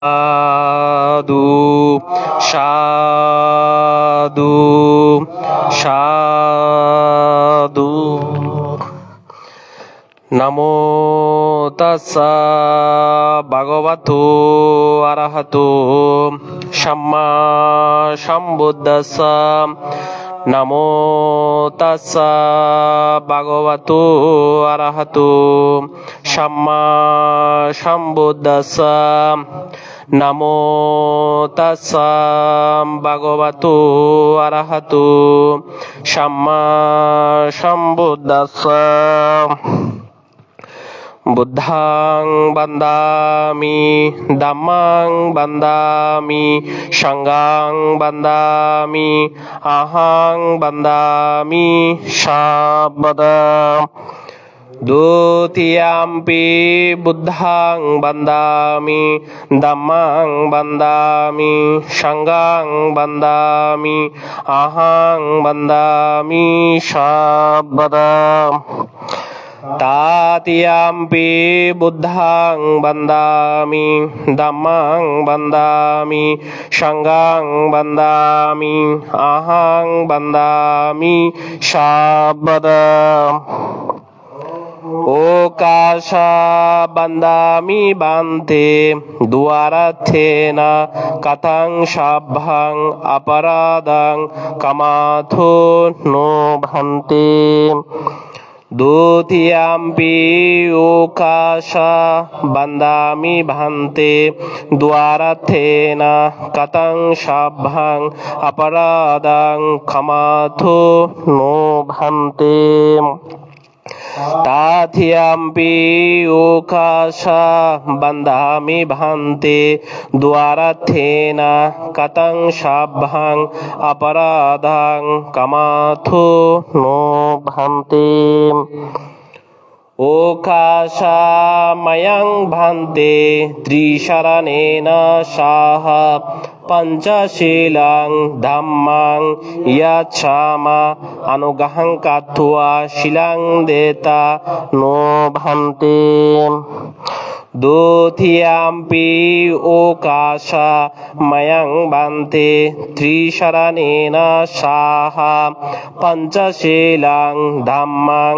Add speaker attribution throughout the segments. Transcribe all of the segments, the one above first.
Speaker 1: সাধু সাধু সাধু। নমো তাস্সা ভগবতো আরহতো সাম্মা সম্বুদ্ধাস্সা। নমো তাস্সা ভগবতো আরহতো সাম্মা সম্বুদ্ধাস্সা। নমো তাস্সা ভগবতো আরহতো সাম্মা সম্বুদ্ধাস্সা। বুদ্ধাং বন্দামি ধম্মাং বন্দামি সংঘাং বন্দামি আহাং বন্দামি সর্বদা। দ্বিতীয়াম্পি বুদ্ধাং বন্দামি ধম্মাং বন্দামি সংঘাং বন্দামি আহাং বন্দামি সর্বদা। তৃতীয়াম্পি বুদ্ধাং বন্দামি ধম্মাং বন্দামি সংঘাং বন্দামি আহাং বন্দামি সর্বদা। ওকাশ বন্দামি বান্তে দ্বারার্থেন কথং সভ্যং অপরাধং কামাথো নো ভান্তে। দ্বিতীয়াম্পি ওকাশ বন্দামি ভান্তে দ্বারার্থেন কথং সভ্যং অপরাধং ক্ষমাথো নো ভান্তে। তৃতীয়াম্পি ওকাশ বন্দামি ভান্তে দ্বারার্থেন কথং সভ্যং অপরাধং ক্ষমাথো নো ভান্তে। ওকাশ ময়ং ভান্তে ত্রিশরণেন সহ পঞ্চশীলং ধম্মং ইয়াচ্ছামা অনুগ্রহং কত্বা শিলং দেতা নো ভান্তে। দ্বিতীয়াম্পি ওকাশ ময়ং ভান্তে ত্রিশরণেন সহ পঞ্চশীলং ধম্মং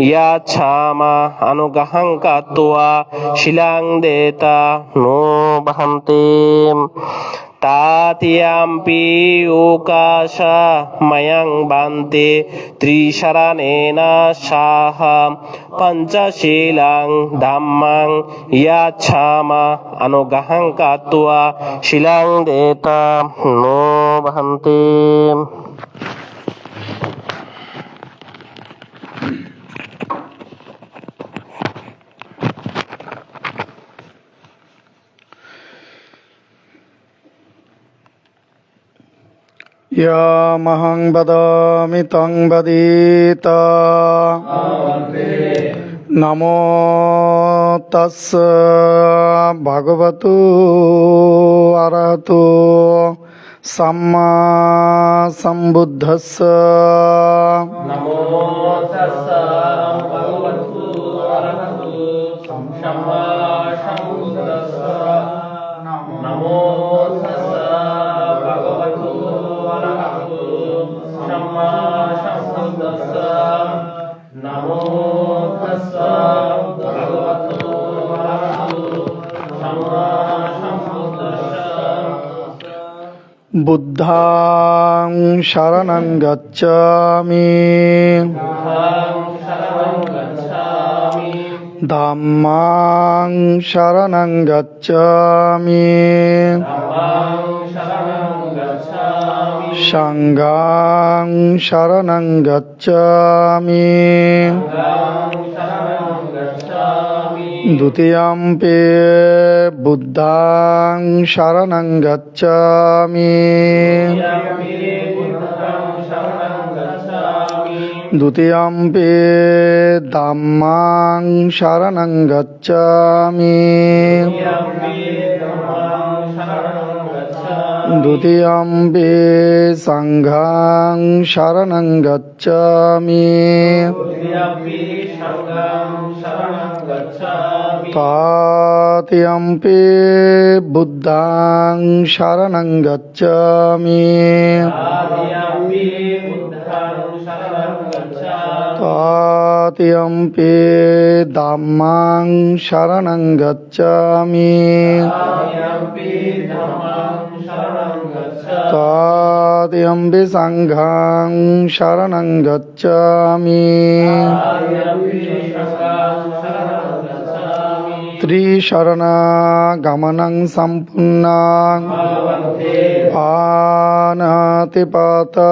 Speaker 1: ইয়াচ্ছামা অনুগ্রহং কত্বা শিলং দেতা নো ভান্তে। তৃতীয়াম্পি ওকাশ ময়ং ভান্তে ত্রিশরণেন সহ পঞ্চশীলং ধম্মং ইয়াচ্ছামা অনুগ্রহং কত্বা শিলং দেতা নো ভান্তে।
Speaker 2: ইয়ামহং বদামি তং বদিত। নমো তাস্সা ভগবতো আরহতো সাম্মা সম্বুদ্ধাস্সা।
Speaker 1: নমো তাস্সা ভগবতো আরহতো সাম্মা সম্বুদ্ধাস্সা। নমো তাস্সা ভগবতো আরহতো সাম্মা সম্বুদ্ধাস্সা। নমো তাস্সা ভগবতো আরহতো সাম্মা সম্বুদ্ধাস্সা।
Speaker 2: বুদ্ধাং শরণং গচ্ছামি ধম্মাং শরণং গচ্ছামি সংঘাং শরণং গচ্ছামি। দ্বিতীয়াম্পি বুদ্ধাং শরণং গচ্ছামি। দ্বিতীয়াম্পি ধম্মাং শরণং গচ্ছামি। द्वितीयम्पि सङ्घं शरणं गच्छामि
Speaker 1: Dutiyampi Sangam Saranam Gacchami.
Speaker 2: तृतीयम्पि बुद्धं शरणं गच्छामि
Speaker 1: Adiyampi Buddham Saranam Gacchami.
Speaker 2: तृतीयम्पि धम्मं शरणं गच्छामि
Speaker 1: Adiyampi Dhammam Saranam Gacchami.
Speaker 2: तृतीयम्पि सङ्घं शरणं गच्छामि
Speaker 1: Adiyampi Sangam Saranam Gacchami.
Speaker 2: त्रिशरणगमनं सम्पूर्णं
Speaker 1: Bhavante
Speaker 2: पानातिपाता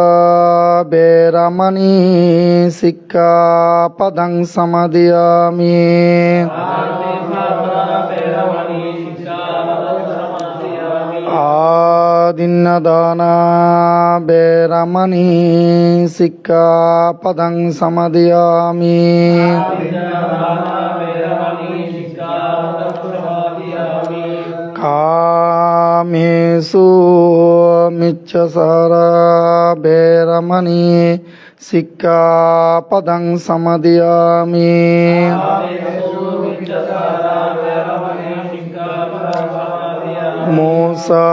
Speaker 2: वैरमणि सिक्खापदं समादयामि आदिन्नदाना वैरमणि सिक्खापदं समादयामि कामेषु मिच्छसारा वैरमणि सिक्खापदं समादयामि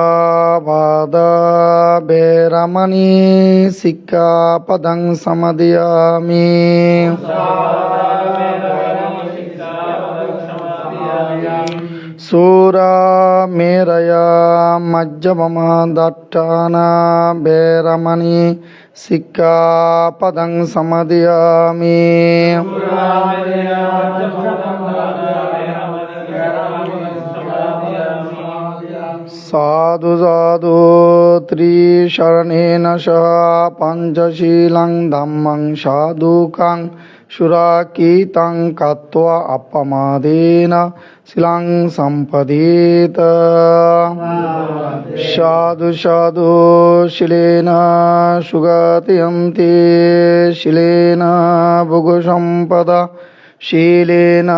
Speaker 2: मूसावादा वैरमणि सिक्खापदं समादयामि सूरामेरया मज्जपमादट्टाना वैरमणि सिक्खापदं समादयामि साधु साधु त्रिशरणेन सह पञ्चशीलं धम्मं साधुकं सुराकीतं कृत्वा अपमादेन शिलं सम्पदेत साधु साधु शिलेन सुगतयन्ति शिलेन भोगसम्पदा शीलेन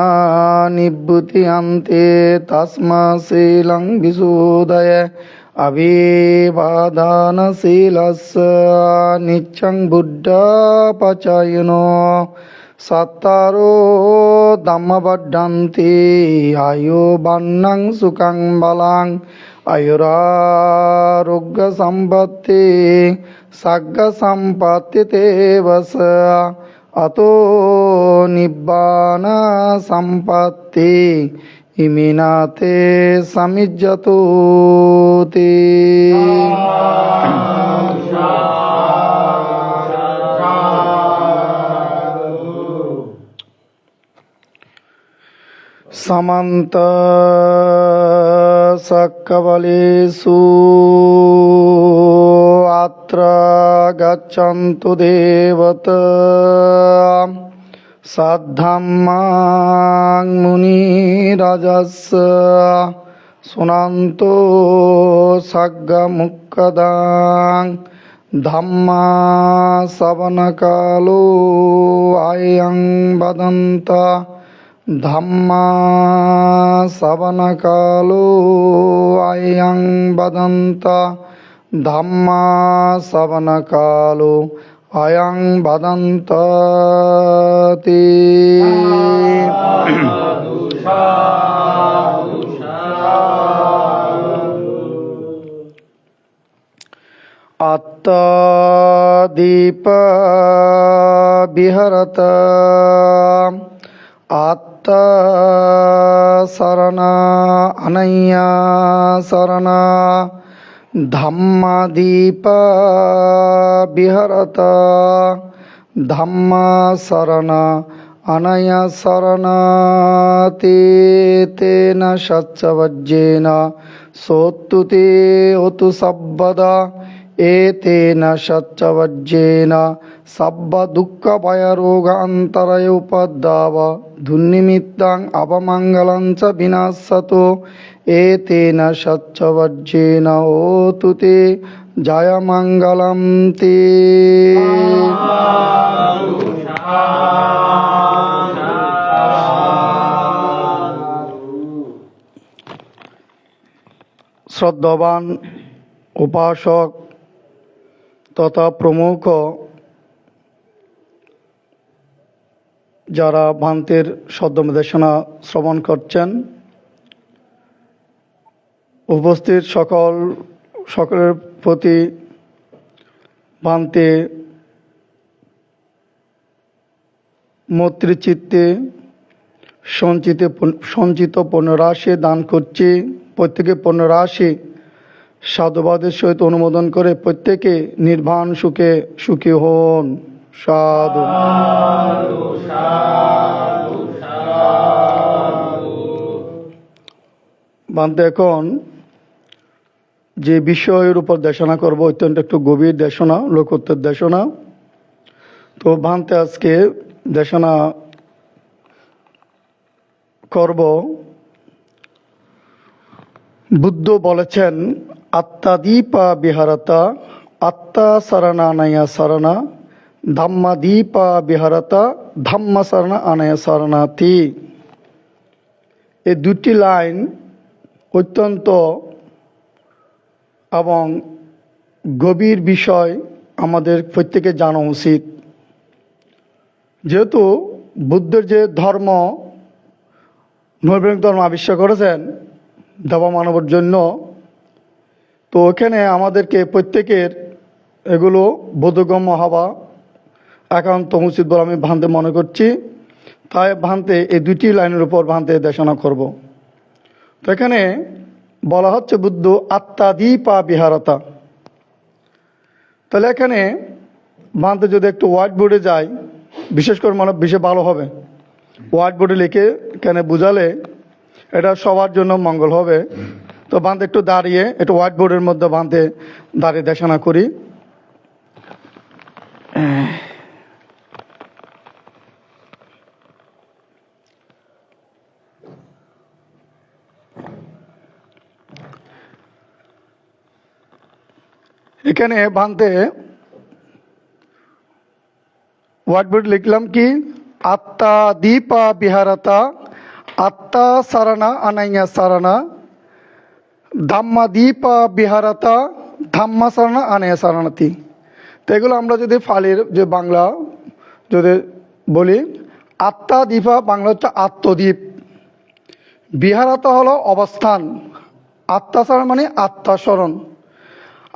Speaker 2: निभृत्यन्ते तस्मात् शीलं विशोधय अभिवादनशीलस्य नित्यं बुद्धपचयनो सत्तरो धम्मवर्धन्ति आयुर्वर्णं सुखं बलं आयुरारोग्यसम्पत्ति सर्गसम्पत्तितेव स अतो निब्बान सम्पत्ति इमिनाते समिज्जतो ते समन्त सक्कवलेषु अत्र गच्छन्तु देवता सद्धम्मां मुनिराजस्य शृण्वन्तो सग्गमुक्कदां धम्मा श्रवणकालो अयं वदन्त धम्मा श्रवणकालो अयं वदन्त धम्मा श्रवणकालो अयं वदन्ति अत्तदीप विहरत आत्तशरण अनन्या शरण धम्मदीप विहरत धम्मशरण अनया शरण तेन सच्चवज्जेन सोत्तुते ओतु सब्बदा एतेन सच्चवज्जेन सब्ब दुःख भय रोग अंतरय उपद्रव धुन्निमित्तं अपमंगलं च विनाशतो एतेन सच्चवज्जेन ओतु ते जयमंगलं ते শ্রদ্ধবান উপাসক তথা প্রমুখ যারা ভান্তের সদ্যদেশনা শ্রবণ করছেন, উপস্থিত সকলের প্রতি ভান্তে মৈত্রীচিত্তে সঞ্চিত পুনরাশি দান করছি। প্রত্যেকে পুনরাশি সাধুবাদের সহিত অনুমোদন করে প্রত্যেকে নির্বাণ সুখে সুখী হন। সাধু। ভান্তে এখন যে বিষয়ের উপর দেশনা করব অত্যন্ত একটু গভীর দেশনা, লোকোত্তর দেশনা। তো ভান্তে আজকে দেশনা করব, বুদ্ধ বলেছেন আত্মাদীপা বিহারতা আত্মা সারানা আনায়া সারানা, ধাম্মাদীপা বিহারতা ধাম্মা সারানা আনায়া সারানাতি। এই দুটি লাইন অত্যন্ত এবং গভীর বিষয়, আমাদের প্রত্যেকে জানা উচিত। যেহেতু বুদ্ধের যে ধর্ম, নৈর্ব্যক্তিক ধর্ম আবিষ্কার করেছেন দেবা মানবের জন্য, তো ওখানে আমাদেরকে প্রত্যেকের এগুলো বোধগম্য হওয়া একান্ত উচিত বলে আমি ভান্তে মনে করছি। তাই ভান্তে এই দুটি লাইনের উপর ভান্তে দেশনা করব। তো এখানে বলা হচ্ছে বুদ্ধ আত্মাদীপা বিহারতা। তাহলে এখানে ভান্তে যদি একটু হোয়াইট বোর্ডে যাই, বিশেষ করে মনে বেশি ভালো হবে। হোয়াইট বোর্ডে লিখে এখানে বুঝালে এটা সবার জন্য মঙ্গল হবে। তো ভান্তে একটু দাঁড়িয়ে একটু হোয়াইট বোর্ডের মধ্যে ভান্তে দাঁড়িয়ে দেশনা করি। এখানে ভান্তে হোয়াইট বোর্ড লিখলাম কি আত্মা দীপা বিহারতা আত্মা সারানা আনাইয়া সারানা, ধাম্মা দীপা বিহারতা ধাম্মা সারানা আনাইয়া সারানাতি। তো এগুলো আমরা যদি ফালির যে বাংলা যদি বলি, আত্মা দীপা বাংলা হচ্ছে আত্মদ্বীপ, বিহারতা হলো অবস্থান, আত্মা সারানা মানে আত্মা স্মরণ,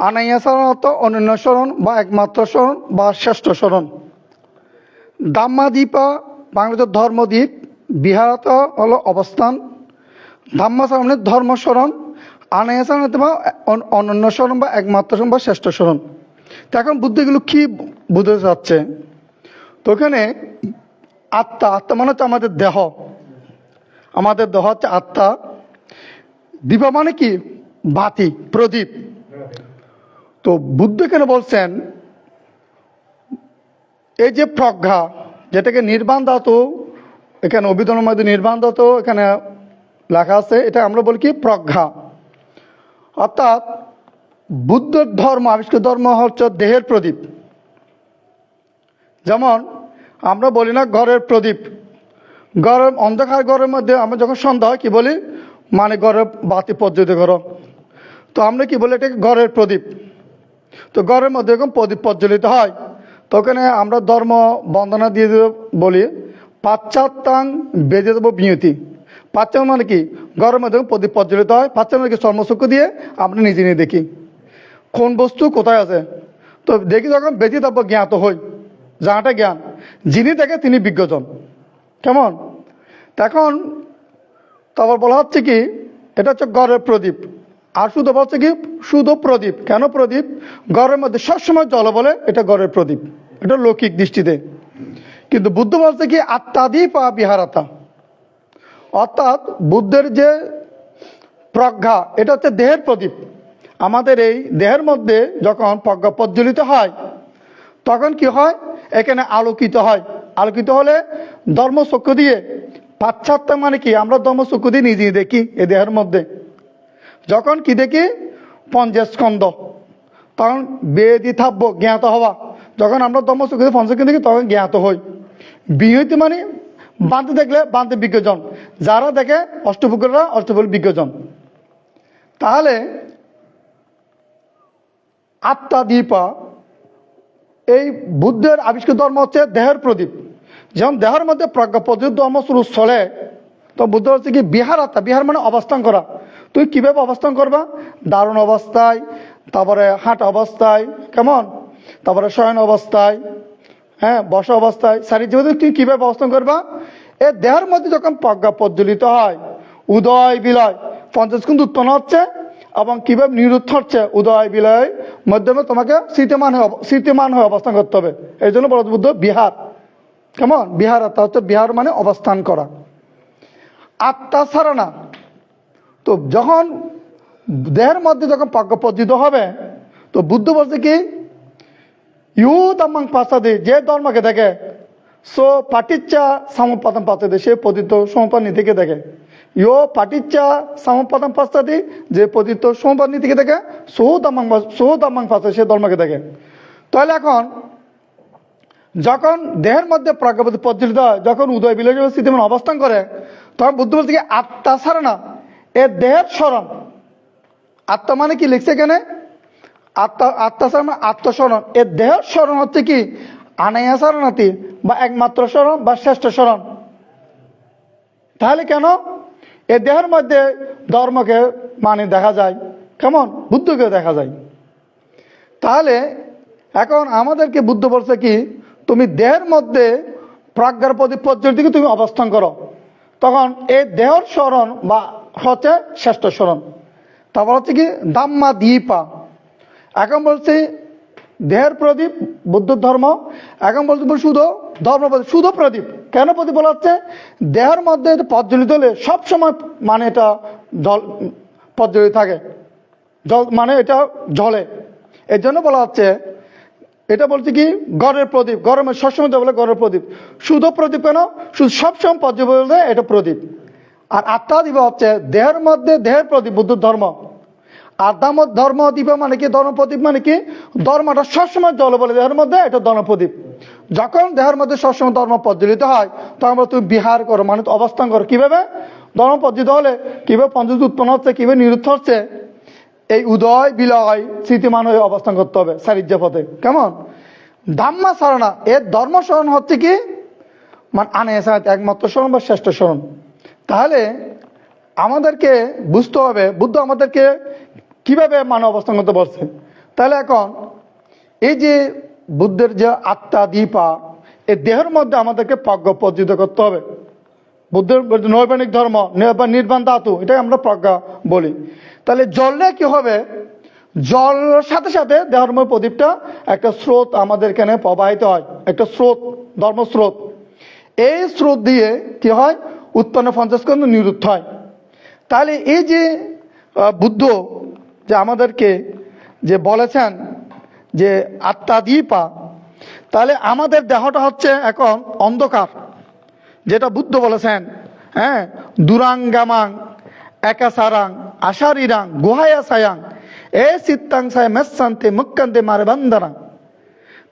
Speaker 2: আনাইয়া সারানা অর্থ অনন্য স্মরণ বা একমাত্র স্মরণ বা শ্রেষ্ঠ স্মরণ। ধাম্মাদীপা বাংলাতে ধর্মদ্বীপ, বিহারত হলো অবস্থান, ধাম্মাচরণ মানে ধর্মস্মরণ, আনায়াচরণ বা অনন্য স্মরণ বা একমাত্র স্মরণ বা শ্রেষ্ঠ স্মরণ। তো এখন বুদ্ধিগুলো কি বুঝতে চাচ্ছে? তো ওখানে আত্মা, আত্মা মানে হচ্ছে আমাদের দেহ, আমাদের দেহ হচ্ছে আত্মা। দীপা মানে কি বাতি, প্রদীপ। তো বুদ্ধ এখানে বলছেন এই যে প্রজ্ঞা, যেটাকে নির্বাণ ধাতু, এখানে অভিধানের মধ্যে নির্বাণ ধাতু এখানে লেখা আছে, এটা আমরা বলি কি প্রজ্ঞা। অর্থাৎ বুদ্ধের ধর্ম, আবিষ্কৃত ধর্ম হচ্ছে দেহের প্রদীপ। যেমন আমরা বলি না ঘরের প্রদীপ, ঘরের অন্ধকার ঘরের মধ্যে আমরা যখন সন্ধ্যা হয় কি বলি, মানে ঘরের বাতি প্রজ্বলিত করো। তো আমরা কি বলি, এটাকে ঘরের প্রদীপ। তো ঘরের মধ্যে এরকম প্রদীপ প্রজ্বলিত হয়। তো ওখানে আমরা ধর্ম বন্দনা দিয়ে বলি পাশ্চাত্যাং বেজে দেবো বিয়তি। পাশ্চাত্য মানে কি ঘরের মধ্যে প্রদীপ প্রজ্বলিত হয়। পাশ্চাত্য মানে কি চর্মচক্ষু দিয়ে আমরা নিজে নিয়ে দেখি কোন বস্তু কোথায় আছে। তো দেখি যখন বেজে দেবো জ্ঞাত হই, যাহাটা জ্ঞান, যিনি দেখে তিনি বিজ্ঞজন। কেমন? তখন তারপর বলা হচ্ছে কি এটা হচ্ছে ঘরের প্রদীপ। আর শুধু বলছে কি শুধু প্রদীপ। কেন প্রদীপ? ঘরের মধ্যে সবসময় জল বলে এটা ঘরের প্রদীপ, এটা লৌকিক দৃষ্টিতে। কিন্তু বুদ্ধ বলছে কি আত্মাদীপা বিহারতা, অর্থাৎ বুদ্ধের যে প্রজ্ঞা এটা হচ্ছে দেহের প্রদীপ। আমাদের এই দেহের মধ্যে যখন প্রজ্ঞা প্রজ্বলিত হয় তখন কি হয়, এখানে আলোকিত হয়। আলোকিত হলে ধর্মচক্ষু দিয়ে, পাশ্চাত্য মানে কি আমরা ধর্মচক্ষু দিয়ে নিজে দেখি এই দেহের মধ্যে। যখন কি দেখি পঞ্চস্কন্ধ, তখন বেদি থাব্য জ্ঞাত হওয়া। যখন আমরা ধর্মচক্ষু দিয়ে পঞ্চস্কন্ধ দেখি তখন জ্ঞাত হই। বিহতি মানে বান্তে দেখলে বান্তে বিজ্ঞজন, যারা দেখে অষ্টপুকুররা অষ্টপুর বিজ্ঞজন। তাহলে আত্মা দীপা, এই বুদ্ধের আবিষ্কৃত ধর্ম হচ্ছে দেহের প্রদীপ। যেমন দেহের মধ্যে প্রজ্ঞা প্রজ্বলিত ধর্ম শুরু চলে, তো বুদ্ধ হচ্ছে কি বিহার আত্মা। বিহার মানে অবস্থান করা। তুই কিভাবে অবস্থান করবা? দারুণ অবস্থায়, তারপরে হাঁটা অবস্থায়, কেমন, তারপরে শয়ন অবস্থায়, হ্যাঁ, বসা অবস্থায়, শারীরিক তুই কিভাবে অবস্থান করবা? এ দেহের মধ্যে যখন প্রজ্ঞা প্রজ্বলিত হয়, উদয় বিলয় পঞ্চস্কন্ধ উৎপন্ন হচ্ছে এবং কিভাবে নিরুদ্ধ হচ্ছে, উদয় বিলয় মাধ্যমে তোমাকে স্থিতিমান হয়ে অবস্থান করতে হবে। এই জন্য বলা বুদ্ধ বিহার, কেমন, বিহার আত্মা হচ্ছে, বিহার মানে অবস্থান করা। আত্মা ছাড়া না। তো যখন দেহের মধ্যে যখন প্রজ্ঞা প্রজ্জিত হবে, তো বুদ্ধ বলছে কি, ইউ তামাং পাশাদি, যে ধর্মকে দেখে, সো পাটিচ্চা সমপাদন পাশাদি, সে পতিত সমপাদ নীতিকে দেখে। ইয়ো পাটিচ্চা সমপাদন পাশাদি, যে পতিত সমপাদ নীতিকে দেখে, সহু তামাং পাশাদি, সে ধর্মকে দেখে। তাহলে এখন যখন দেহের মধ্যে প্রজ্ঞা প্রজ্বলিত হয়, যখন উদয় বিলয় স্থিতি অবস্থান করে, তখন বুদ্ধ বলছে কি আত্মা ছাড়া না, এ দেহের স্মরণ। আত্মা মানে কি লিখছে এখানে? আত্মা ছাড়া মানে আত্মস্মরণ। এ দেহের স্মরণ হচ্ছে কি আনাইয়া সারণাতি, বা একমাত্র স্মরণ বা শ্রেষ্ঠ স্মরণ। তাহলে কেন এ দেহের মধ্যে ধর্মকে মানে দেখা যায়, কেমন, বুদ্ধকে দেখা যায়। তাহলে এখন আমাদেরকে বুদ্ধ বলছে কি, তুমি দেহের মধ্যে প্রজ্ঞার প্রতি প্রজ্বলিত তুমি অবস্থান করো, তখন এই দেহের স্মরণ বা হচ্ছে শ্রেষ্ঠ স্মরণ। তারপর হচ্ছে কি দাম্মা দীপা। এখন বলছি দেহের প্রদীপ বুদ্ধ ধর্ম, এখন বলতে শুধু ধর্ম প্রদীপ, শুধু প্রদীপ। কেন প্রদীপ বলা হচ্ছে? দেহের মধ্যে প্রজ্বলিত হলে সবসময় মানে এটা জল প্রজ্বলিত থাকে, জল মানে এটা জ্বলে। এর জন্য বলা হচ্ছে, এটা বলছে কি ঘরের প্রদীপ, ঘরের মধ্যে সবসময় বলে ঘরের প্রদীপ। শুধু প্রদীপ কেন? শুধু সবসময় প্রজ্বলিত এটা প্রদীপ। আর আত্মা দীপ হচ্ছে দেহের মধ্যে দেহের প্রদীপ, বুদ্ধ ধর্ম। আর ধর্ম দীপ মানে কি, ধর্মপ্রদীপ মানে কি, ধর্মটা সবসময় জল বলে দেহের মধ্যে, এটা ধর্মপ্রদীপ। যখন দেহের মধ্যে সবসময় ধর্ম প্রজ্বলিত হয়, তখন তুমি বিহার করো, মানে অবস্থান করো। কিভাবে ধর্ম প্রজ্বলিত হলে কিভাবে পঞ্চভূত উৎপন্ন হচ্ছে, কিভাবে নিরুদ্ধ হচ্ছে, এই উদয় বিলয় স্থিতিমান হয়ে অবস্থান করতে হবে সারিজ্য পথে, কেমন। ধাম্মা সারণা, এর ধর্ম স্মরণ হচ্ছে কি মানে আনে একমাত্র স্মরণ বা শ্রেষ্ঠ স্মরণ। তাহলে আমাদেরকে বুঝতে হবে বুদ্ধ আমাদেরকে কিভাবে মানে অবস্থান করতে বলছে। তাহলে এখন এই যে বুদ্ধের যে আত্মা দীপা, এই দেহের মধ্যে আমাদেরকে প্রজ্ঞা প্রজ্জিত করতে হবে। বুদ্ধের নৈবাণিক ধর্ম নির্বাণ ধাতু, এটাই আমরা প্রজ্ঞা বলি। তাহলে জ্বললে কি হবে? জলের সাথে সাথে ধর্ম প্রদীপটা একটা স্রোত আমাদের এখানে প্রবাহিত হয়, একটা স্রোত, ধর্মস্রোত। এই স্রোত দিয়ে কি হয়? উৎপন্ন পঞ্চস্কন্ধ নিরুদ্ধ হয়। তাহলে এই যে বুদ্ধ যে আমাদেরকে যে বলেছেন যে আত্মা দীপা, তাহলে আমাদের দেহটা হচ্ছে এখন অন্ধকার, যেটা বুদ্ধ বলেছেন, হ্যাঁ, দুরাঙ্গামাং একাসারাং আশারিরাং গুহায়া সায়াং এ চিত্তাং সায় মেসান্তে মুক্কান্তে মারে বান্দানা।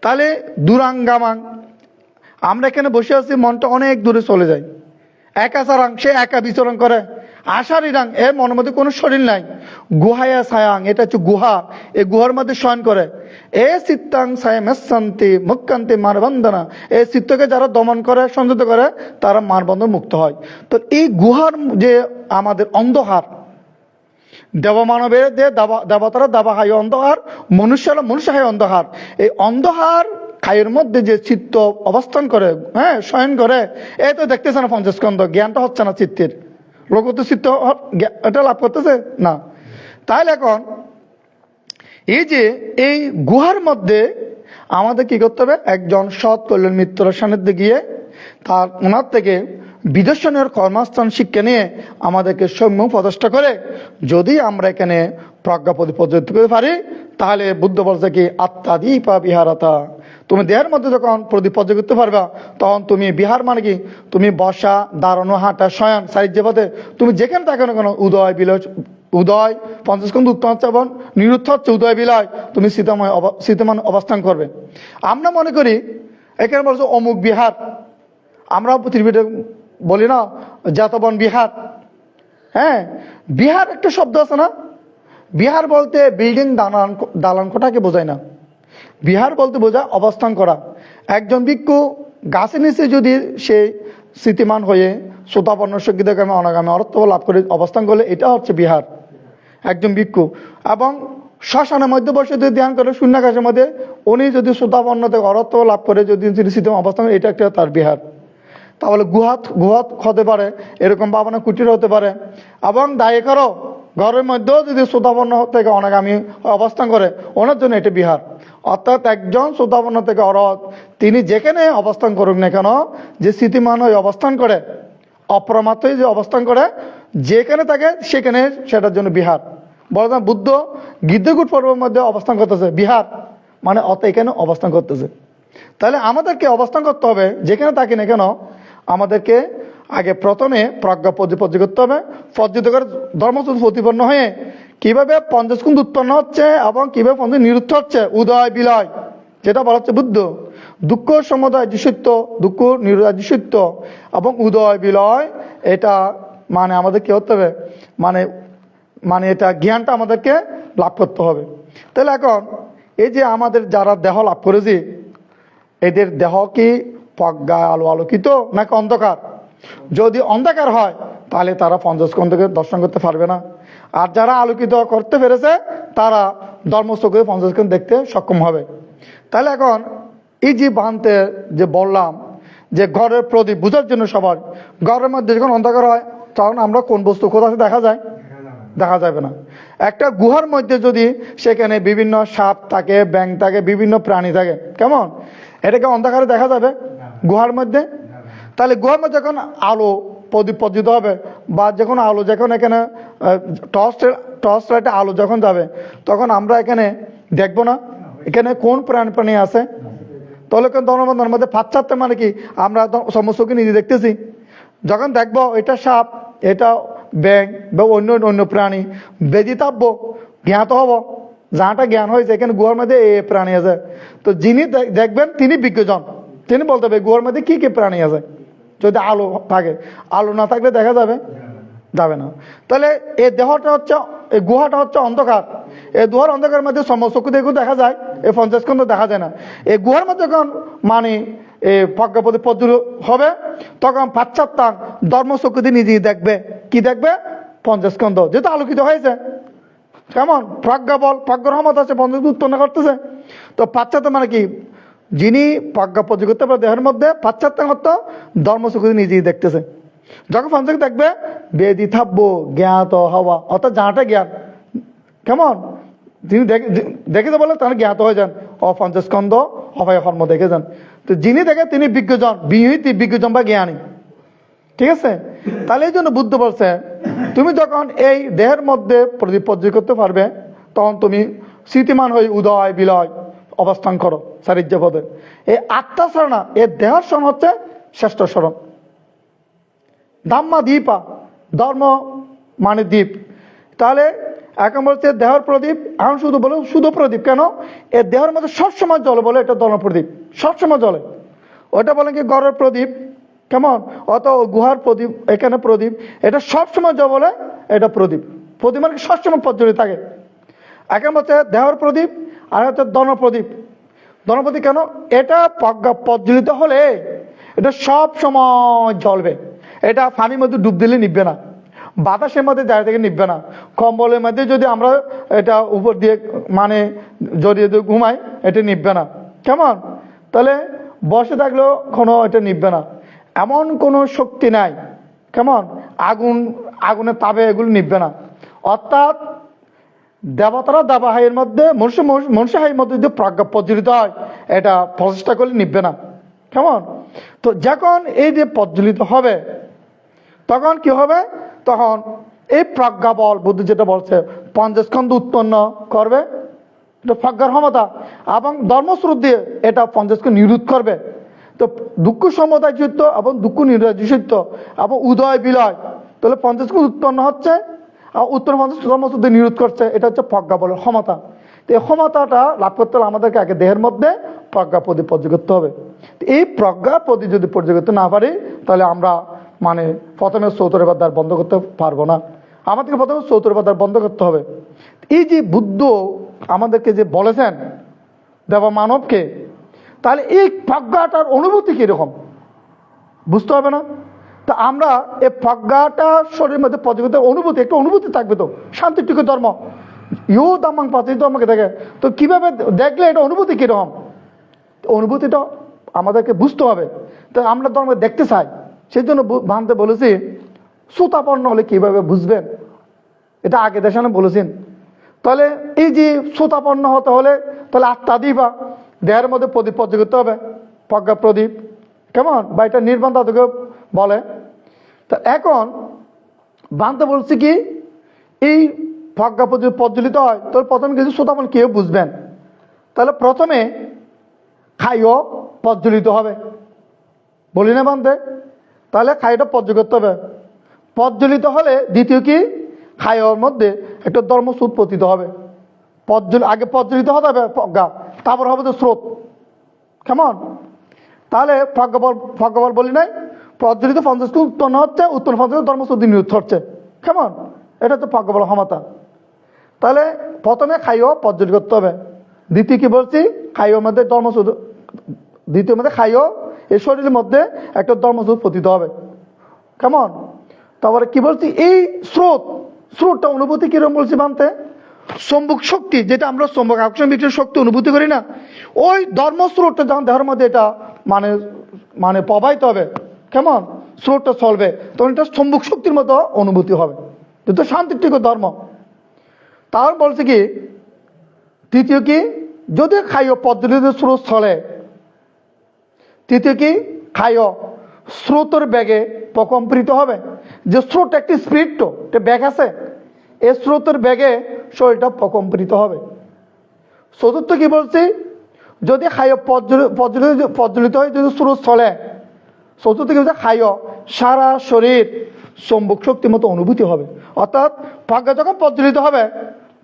Speaker 2: তাহলে দুরাঙ্গামাং, আমরা এখানে বসে আছি, মনটা অনেক দূরে চলে যায়। একাসারাং, সে একা বিচরণ করে। আশারিরাং, এর মনের মধ্যে কোনো শরীর নাই। গুহায়া সায়াং, এটা হচ্ছে গুহা, এই গুহার মধ্যে শয়ন করে। এ চিত্তাং সায় মেসান্তে মুক্কান্তে মার বন্দনা, এই চিত্তকে যারা দমন করে, সংযত করে, তারা মার বন্ধন মুক্ত হয়। তো এই গুহার যে আমাদের অন্ধকার, দেবমানবের যে দেবতারা দাবা হাই অন্ধকার, মনুষ্যরা মনুষ্য হাই অন্ধকার। এই অন্ধকার খাইয়ের মধ্যে যে চিত্ত অবস্থান করে, হ্যাঁ, শয়ন করে, এই তো দেখতেছে না পঞ্চস্কন্ধ, জ্ঞানটা হচ্ছে না চিত্তের। লোকত চিত্ত এটা লাভ করতেছে না। তাহলে এখন এই যে এই গুহার মধ্যে আমাদের কি করতে হবে? একজন সৎ কল্যাণ মিত্রের সান্নিধ্যে গিয়ে ওনার থেকে বিদর্শনের কর্মস্থান শিক্ষা নিয়ে আমাদেরকে সৌম্য প্রচেষ্টা করে যদি আমরা এখানে প্রজ্ঞা প্রজ্বলিত করতে পারি, তাহলে বুদ্ধ বলছে কি আত্মাদীপা বিহারাতা। তুমি দেহের মধ্যে যখন প্রদীপ প্রজ্বলিত করতে পারবা, তখন তুমি বিহার মানে কি, তুমি বসা, দাঁড়ানো, হাঁটা, শয়ন, সারিজ্য পথে তুমি যেখানে থাকো না কেন, উদয় বিলয়, উদয় পঞ্চস্কন্ধ উত্তম হচ্ছে এবং নিরুদ্ধ হচ্ছে উদয় বিলয়, তুমি শীতমান অবস্থান করবে। আমরা মনে করি এখানে বলছো অমুক বিহার, আমরা পৃথিবীতে বলি না জাতবন বিহার, হ্যাঁ, বিহার একটা শব্দ আছে না, বিহার বলতে বিল্ডিং দালান কোঠাকে বোঝায় না। বিহার বলতে বোঝায় অবস্থান করা। একজন ভিক্ষু গাছের নিচে যদি সে স্থিতিমান হয়ে শ্রোতাপন্ন সঙ্গীতগামী অনাগামী অর্থ লাভ করে অবস্থান করলে এটা হচ্ছে বিহার, একজন ভিক্ষু। এবং শ্মশানের মধ্যে বসে যদি ধ্যান করে শূন্যাকাশের মধ্যে উনি যদি শ্রোতাপন্ন থেকে অর্থ লাভ করে যদি তিনি স্থিতিমান অবস্থান করে, এটা একটা তার বিহার। তাহলে গুহাত হতে পারে, এরকম ভাবনা কুটির হতে পারে। এবং দায়ী করো ঘরের মধ্যেও যদি শ্রোতাপন্ন থেকে অনাগামী অবস্থান করে, ওনার জন্য এটা বিহার। অর্থাৎ একজন শ্রোতাপন্ন থেকে অরহত তিনি যেখানে অবস্থান করুক না কেন, যে স্থিতিমান হয়ে অবস্থান করে, অপ্রমাত হয়ে যে অবস্থান করে, যেখানে থাকে সেখানে সেটার জন্য বিহার। বলতাম বুদ্ধ গিদ্ধকূট পর্বের মধ্যে অবস্থান করতেছে, বিহার মানে অত এখানে অবস্থান করতেছে। তাহলে আমাদেরকে অবস্থান করতে হবে যেখানে থাকি না কেন, আমাদেরকে আগে প্রথমে প্রজ্ঞা পর্যবেক্ষণ করতে হবে। পর্যবেক্ষণ করে ধর্মসূত্র প্রতিপন্ন হয়ে কিভাবে পঞ্চস্কন্ধ উৎপন্ন হচ্ছে এবং কিভাবে পঞ্চ নিরুদ্ধ হচ্ছে, উদয় বিলয় যেটা বলা হচ্ছে বুদ্ধ, দুঃখ সমুদয় সত্য, দুঃখ নিরুদ্ধ সত্য এবং উদয় বিলয়, এটা মানে আমাদের কি হতে হবে, মানে এটা জ্ঞানটা আমাদেরকে লাভ করতে হবে। তাহলে এখন এই যে আমাদের যারা দেহ লাভ করেছি, এদের দেহ কি প্রজ্ঞায় আলোকিত নাকি অন্ধকার? যদি অন্ধকার হয় তাহলে তারা পঞ্চস্কন্ধকে দর্শন করতে পারবে না। আর যারা আলোকিত করতে পেরেছে তারা ধর্মচক্ষে পঞ্চস্কন্ধ দেখতে সক্ষম হবে। তাহলে এখন এই যে বানতে যে বললাম যে ঘরের প্রদীপ বোঝার জন্য, সবার ঘরের মধ্যে যখন অন্ধকার হয় তখন আমরা কোন বস্তু কোথায় দেখা যায়? দেখা যাবে না। একটা গুহার মধ্যে যদি সেখানে বিভিন্ন সাপ থাকে, ব্যাঙ থাকে, বিভিন্ন প্রাণী থাকে, কেমন এটাকে অন্ধকারে দেখা যাবে গুহার মধ্যে? তাহলে গুহার মধ্যে যখন আলো প্রদীপ প্রজ্বলিত হবে, বা যখন আলো যখন এখানে টর্চ লাইটে আলো যখন যাবে, তখন আমরা এখানে দেখবো না এখানে কোন প্রাণী আছে। তাহলে ধর্মের মধ্যে পাশ্চাত্য মানে কি, আমরা সমস্তকে নিজে দেখতেছি। যখন দেখবো এটা সাপ, এটা ব্যাঙ বা অন্য প্রাণী, বেদিতাব্য জ্ঞাত হব, যাটা জ্ঞান হয়েছে এখানে গুহার মধ্যে এই প্রাণী আছে। তো যিনি দেখবেন তিনি বিজ্ঞজন, তিনি বলতে হবে গুহার মধ্যে কি কি প্রাণী আছে। যদি আলো থাকে, আলো না থাকলে দেখা যাবে না। তাহলে এই দেহটা হচ্ছে, এই গুহাটা হচ্ছে অন্ধকার। এই গুহার অন্ধকারের মধ্যে সমচক্ষু দেখেও দেখা যায়, এই পঞ্চস্কন্ধ দেখা যায় না। এই গুহার মধ্যে যখন মানে প্রজ্ঞাপতি পদ্ম হবে, তখন পাশ্চাত্য ধর্মচক্ষু দিয়ে নিজেই দেখবে, কি দেখবে? পঞ্চস্কন্ধ, যেহেতু আলোকিত হয়েছে। কেমন প্রজ্ঞাবল, প্রজ্ঞার ক্ষমতা আছে, পঞ্চস্কন্ধ উৎপন্ন করতেছে। তো পাশ্চাত্য মানে কি, যিনি প্রজ্ঞা পর্য করতে পারে দেহের মধ্যে, পাশ্চাত্য ধর্মচক্ষু দিয়ে নিজেই দেখতেছে। যখন পঞ্চস্কন্ধ দেখবে বেদিতাব্য জ্ঞাত হওয়া, অর্থাৎ যাহাটা জ্ঞান, কেমন যিনি দেখে বলে তাহলে জ্ঞাত হয়ে যান, পঞ্চস্কন্ধ অভয় কর্ম দেখে যান। তো যিনি দেখে তিনি বিজ্ঞজন, বিজ্ঞজন বা জ্ঞানী, ঠিক আছে? তাহলে এই জন্য বুদ্ধ বলছে তুমি যখন এই দেহের মধ্যে প্রদীপ পর্যবেক্ষণ করতে পারবে, তখন তুমি স্মৃতিমান হয়ে উদয় বিলয় অবস্থান করো সারিজ্য পদে। এই আত্মা স্মরণা, এই দেহের স্মরণ হচ্ছে শ্রেষ্ঠ স্মরণ। ধাম্মা দীপা, ধর্ম মানে দ্বীপ। তাহলে এখন বলছে দেহের প্রদীপ, এখন শুধু প্রদীপ কেন, এর দেহের মধ্যে সবসময় জলে বলে এটা ধর্ম প্রদীপ, সবসময় জলে। ওটা বলেন কি ঘরের প্রদীপ, কেমন অত গুহার প্রদীপ, এখানে প্রদীপ, এটা সবসময় জল বলে এটা প্রদীপ। প্রদীপ মানে সবসময় প্রজ্বলিত থাকে। এখন বলছে দেহের প্রদীপ, আর হচ্ছে ধর্মপ্রদীপ। ধর্মপ্রদীপ কেন, এটা প্রজ্ঞা প্রজ্বলিত হলে এটা সব সময় জ্বলবে। এটা পানির মধ্যে ডুব দিলে নিববে না, বাতাসের মধ্যে দাঁড়িয়ে থেকে নিববে না, কম্বলের মধ্যে যদি আমরা এটা উপর দিয়ে মানে জড়িয়ে দিয়ে ঘুমাই এটা নিববে না, কেমন? তাহলে বসে থাকলেও কোনো এটা নিববে না। এমন কোনো শক্তি নাই, কেমন আগুনের তাপে এগুলো নিববে না। অর্থাৎ দেবতারা দেবাহাইয়ের মধ্যে মনুষ্যহাইয়ের মধ্যে যদি প্রজ্ঞা প্রজ্বলিত হয়, এটা প্রচেষ্টা করলে নিববে না, কেমন? তো যখন এই যে প্রজ্বলিত হবে তখন কি হবে, তখন এই প্রজ্ঞা বল বুদ্ধ যেটা বলছে পঞ্চস্কন্ধ উৎপন্ন করবে, এটা প্রজ্ঞার ক্ষমতা, এবং ধর্মস্রোত দিয়ে এটা পঞ্চস্কন্ধ নিরোধ করবে। তো দুঃখ সমতায় যুক্ত এবং দুঃখ নিরোধ এবং উদয় বিলয়, তাহলে পঞ্চস্কন্ধ উৎপন্ন হচ্ছে আর উত্তর ধর্মস্রোত দিয়ে নিরোধ করছে, এটা হচ্ছে প্রজ্ঞা বলের ক্ষমতা। তো এই ক্ষমতাটা লাভ করতে হলে আমাদেরকে আগে দেহের মধ্যে প্রজ্ঞা প্রদীপ পর্যবেক্ষণ করতে হবে। এই প্রজ্ঞা প্রদীপ যদি পর্যবেক্ষণ করতে না পারি, তাহলে আমরা মানে প্রথমে চৌতরের দ্বার বন্ধ করতে পারবো না। আমাদেরকে প্রথমে চৌতরের দ্বার বন্ধ করতে হবে। এই যে বুদ্ধ আমাদেরকে যে বলেছেন দেবা মানবকে, তাহলে এই প্রজ্ঞাটার অনুভূতি কীরকম বুঝতে হবে না? তা আমরা এই প্রজ্ঞাটা শরীরের মধ্যে পর্যবেক্ষণ অনুভূতি, একটা অনুভূতি থাকবে তো। শান্তিটুকু ধর্ম ইউ দামাং পাচ্ছি তো আমাকে দেখে, তো কীভাবে দেখলে এটা অনুভূতি কীরকম, অনুভূতিটা আমাদেরকে বুঝতে হবে। তো আমরা ধর্ম দেখতে চাই, সেই জন্য ভাবতে বলেছি শ্রোতাপন্ন হলে কীভাবে বুঝবেন, এটা আগে দেশানে বলেছেন। তাহলে এই যে শ্রোতাপন্ন হতে হলে তাহলে আত্মাদি বা দেহের মধ্যে প্রদীপ পর্যয় করতে হবে, প্রজ্ঞা প্রদীপ, কেমন বা এটা নির্বাণ তাদেরকে বলে। তা এখন বানতে বলছি কি এই প্রজ্ঞা প্রদীপ প্রজ্বলিত হয়, তাহলে প্রথমে কিছু শ্রোতাপন্ন কেউ বুঝবেন। তাহলে প্রথমে খাইও প্রজ্বলিত হবে, বলি না বানতে, তাহলে খাইটা প্রজ্বল করতে হবে। প্রজ্বলিত হলে দ্বিতীয় কি খাইয়ের মধ্যে একটা ধর্মস্রোত পতিত হবে। আগে প্রজ্বলিত হতে হবে প্রজ্ঞা, তারপর হবে তো স্রোত, কেমন? তাহলে প্রজ্ঞাবল বলি নাই, প্রজ্বলিত পঞ্চাশকে উৎপন্ন হচ্ছে, উৎপন্ন পঞ্চাশ ধর্মস্রোত নিরুদ্ধ হচ্ছে, কেমন? এটা তো প্রজ্ঞাবল ক্ষমতা। তাহলে প্রথমে খাইও প্রজ্বলিত করতে হবে, দ্বিতীয় কি বলছি খাইয়ের মধ্যে ধর্মস্রোত, দ্বিতীয় মধ্যে খাইও এই শরীরের মধ্যে একটা ধর্মস্রোত পতিত হবে, কেমন? তারপরে কি বলছি এই স্রোতটা অনুভূতি কিরকম বলছি মানতে, চুম্বক শক্তি যেটা আমরা চুম্বক আকর্ষণ বিকর্ষণ শক্তি অনুভূতি করি না, ওই ধর্মস্রোতটা যখন দেহের মধ্যে এটা মানে প্রবাহিত হবে, কেমন? স্রোতটা চলবে, তখন এটা চুম্বক শক্তির মতো অনুভূতি হবে, যেটা শান্তির ধর্ম। তার বলছে কি তৃতীয় কি যদি খাইও পদ্ধতিতে স্রোত চলে, তৃতীয় কি খাইও স্রোতের বেগে প্রকম্পিত হবে, যে স্রোত একটি স্পিড তো একটা ব্যাগ আছে, এই স্রোতের বেগে শরীরটা প্রকম্পিত হবে। চতুর্থ কি বলছি যদি খাইও প্রজ্বলিত হয়ে যদি স্রোত চলে, চতুর্থ কি বলছে খাইও সারা শরীর চুম্বক শক্তির মতো অনুভূতি হবে। অর্থাৎ প্রজ্ঞা যখন প্রজ্বলিত হবে,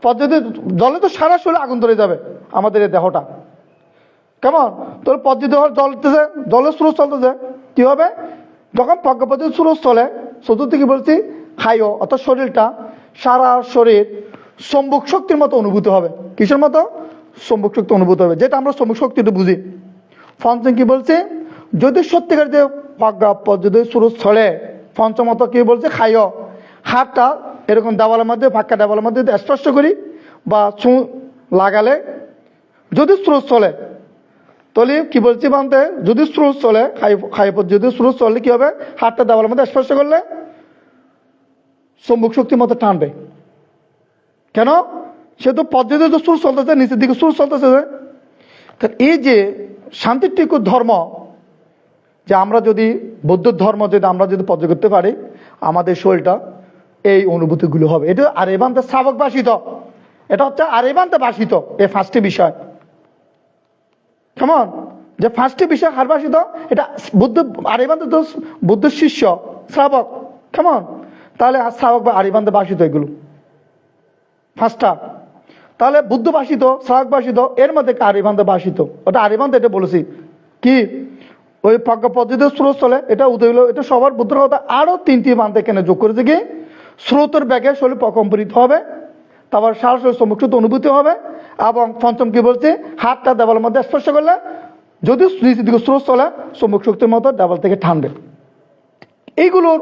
Speaker 2: প্রজ্বলিত জলে তো সারা শরীরে আগুন ধরে যাবে আমাদের এই দেহটা, কেমন? তোর প্রজ্বলিত হওয়ার জ্বলতেছে, জলের স্রোত চলতেছে, কি হবে যখন প্রজ্ঞা পদ্ধতি স্রোত চলে? চতুর্থ কি বলছি খাইও অর্থাৎ শরীরটা সারা শরীর চুম্বক শক্তির মতো অনুভূতি হবে। কিসের মতো? চুম্বক শক্তি অনুভূতি হবে, যেটা আমরা চুম্বক শক্তিটা বুঝি। পঞ্চম কি বলছে যদি সত্যিকার যে প্রজ্ঞা পদ্ধতি স্রোত চলে, পঞ্চমত কি বলছে খাইও হাতটা এরকম দেওয়ালের মধ্যে ফাঁকা দেওয়ালের মধ্যে স্পর্শ করি বা লাগালে যদি স্রোত চলে, তাহলে কি বলছি বানতে যদি স্রোত চলে খাই যদি স্রোত চললে কি হবে হাতটা দেওয়ালের মধ্যে স্পর্শ করলে চুম্বক শক্তির মতো টানবে, কেন? সে তো পদ্ধতি তো স্রোত চলতেছে, নিচের দিকে স্রোত চলতেছে। এই যে শান্তির ধর্ম, যে আমরা যদি বৌদ্ধ ধর্ম যদি আমরা যদি পর্যয় করতে পারি, আমাদের শরীরটা এই অনুভূতিগুলো হবে। এটা আরেবান্তে শ্রাবক ভাষিত, এটা হচ্ছে আরেবান্তে ভাষিত এই পাঁচটি বিষয়, কেমন? যে পাঁচটি বিষয় হার ভাষিত, এটা বুদ্ধ আরেবান্তে তো বুদ্ধ শিষ্য শ্রাবক, কেমন? তাহলে শ্রাবক বা আরেবান্তে ভাষিত এগুলো পাঁচটা। তাহলে বুদ্ধ ভাষিত, শ্রাবক ভাষিত, এর মধ্যে আরেবান্তে ভাষিত, ওটা আরেবান্তে এটা বলেছি কি ওই প্রজ্ঞা পদ্ধতির স্রোত চলে, এটা উদয় হলো, এটা সবার বুদ্ধের কথা। আরো তিনটি বান্তে এখানে যোগ করেছে কি স্রোতের ব্যাগে শরীর প্রকম্পিত হবে, তারপর সারা শরীর চুম্বক শক্তি অনুভূতি হবে, এবং পঞ্চম কি বলছে হাতটা দেওয়ালের মধ্যে স্পর্শ করলে যদি নিচের দিকে স্রোত চলে চুম্বক শক্তির মতো দেওয়াল থেকে টানবে। এইগুলোর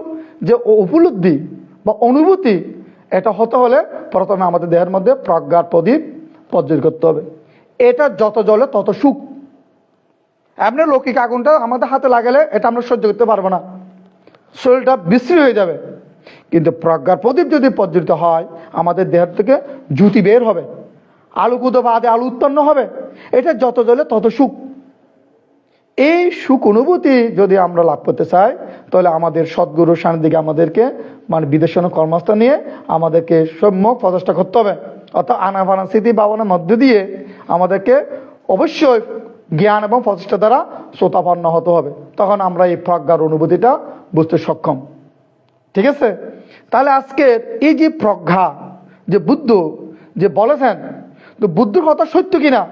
Speaker 2: যে উপলব্ধি বা অনুভূতি, এটা হতে হলে প্রথমে আমাদের দেহের মধ্যে প্রজ্ঞার প্রদীপ প্রজ্বলিত করতে হবে। এটা যত জ্বলে তত সুখ। এমনি লৌকিক আগুনটা আমাদের হাতে লাগালে এটা আমরা সহ্য করতে পারবো না, শরীরটা বিশ্রী হয়ে যাবে। কিন্তু প্রজ্ঞার প্রদীপ যদি প্রজ্বলিত হয়, আমাদের দেহ থেকে জ্যোতি বের হবে, আলু কুদো বাদে আলু উৎপন্ন হবে। এটা যত জ্বলে তত সুখ। এই সুখ অনুভূতি যদি আমরা লাভ করতে চাই, তাহলে আমাদের সদ্গুরুর সান্নিধ্যে আমাদেরকে বিদেশন কর্মস্থা নিয়ে আমাদেরকে সম্যক প্রচেষ্টা করতে হবে। অর্থাৎ আনাপানা স্মৃতি ভাবনার মধ্য দিয়ে আমাদেরকে অবশ্যই জ্ঞান এবং প্রচেষ্টা দ্বারা শ্রোতাপন্ন হতে হবে, তখন আমরা এই প্রজ্ঞার অনুভূতিটা বুঝতে সক্ষম। ঠিক আছে? তাহলে আজকে এই যে প্রজ্ঞা যে বুদ্ধ যে বলেছেন, তো বুদ্ধর কথা সত্য কিনা,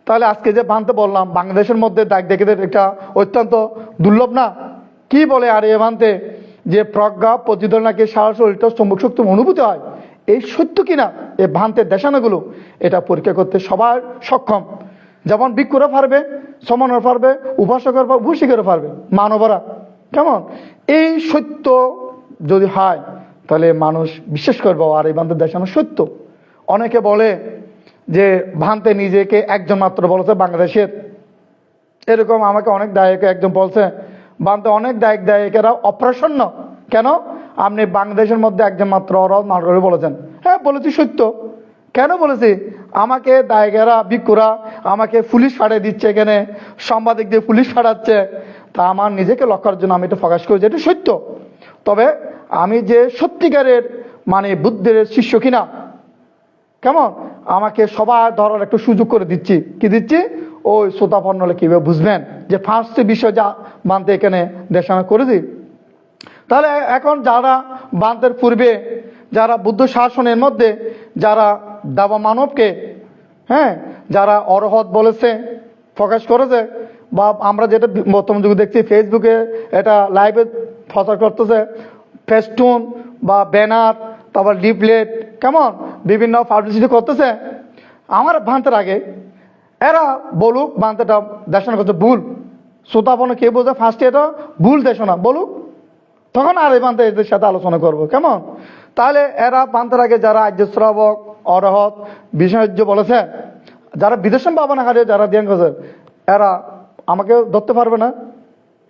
Speaker 2: তাহলে আজকে যে বানতে বললাম বাংলাদেশের মধ্যে দেখেদের এটা অত্যন্ত দুর্লভ না? কি বলে আর এ বানতে যে প্রজ্ঞা প্রতিদিন নাকি সারা শরীরটা চুম্বক শক্তি অনুভূতি হয়, এই সত্য কিনা এই ভ্রান্তের দেশানাগুলো এটা পরীক্ষা করতে সবার সক্ষম। যেমন ভিক্ষুরা পারবে, সমনরা পারবে, উপাসকের বা উপাসিকেরা পারবে, মানবরা। কেমন এই সত্য যদি হয় তাহলে মানুষ বিশ্বাস করবে আর এই ভ্রান্তের দেশানো সত্য। অনেকে বলে যে ভ্রান্তে নিজেকে একজন মাত্র বলেছে বাংলাদেশের। এরকম আমাকে অনেক দায়ক একজন বলছে ভ্রান্তে অনেক দায়িকেরা অপ্রসন্ন কেন, আপনি বাংলাদেশের মধ্যে একজন মাত্র অরহৎ মানুষ বলেছেন। হ্যাঁ বলেছি সত্য। কেন বলেছি? আমাকে দায়কেরা ভিক্ষুরা আমাকে পুলিশ ফাড়ে দিচ্ছে, এখানে সাংবাদিক দিয়ে পুলিশ ফাড়াচ্ছে। তা আমার নিজেকে লক্ষ্যের জন্য আমি এটা প্রকাশ করেছি, এটা সত্য। তবে আমি যে সত্যিকারের মানে বুদ্ধের শিষ্য কিনা, কেমন আমাকে সবার ধরার একটু সুযোগ করে দিচ্ছি। কি দিচ্ছি? ওই শ্রোতাপন্ন হলে কীভাবে বুঝবেন যে ফার্স্ট বিষয় যা বানতে এখানে দেশানা করেছি। তাহলে এখন যারা বান্তের পূর্বে যারা বুদ্ধ শাসনের মধ্যে যারা দাবা মানবকে হ্যাঁ যারা অরহৎ বলেছে, প্রকাশ করেছে, বা আমরা যেটা বর্তমান যুগে দেখছি ফেসবুকে এটা লাইভে প্রচার করতেছে, ফেস্টুন বা ব্যানার, তারপর লিফলেট, কেমন বিভিন্ন পাবলিসিটি করতেছে। আমার ভ্রান্তের আগে এরা বলুক ভ্রান্তটা দেশনা করছে ভুল, শ্রোতাপন্ন কে বোঝে ফার্স্টে এটা ভুল দেশনা বলুক, তখন আর এই বান্তে এদের সাথে আলোচনা করব। কেমন তাহলে এরা বান্তের আগে যারা আর্য শ্রাবক, অরহৎ, বিশেষজ্ঞ বলেছে, যারা বিদেশন ভাবনা হারিয়ে যারা ধ্যান করছে, এরা আমাকে ধরতে পারবে না।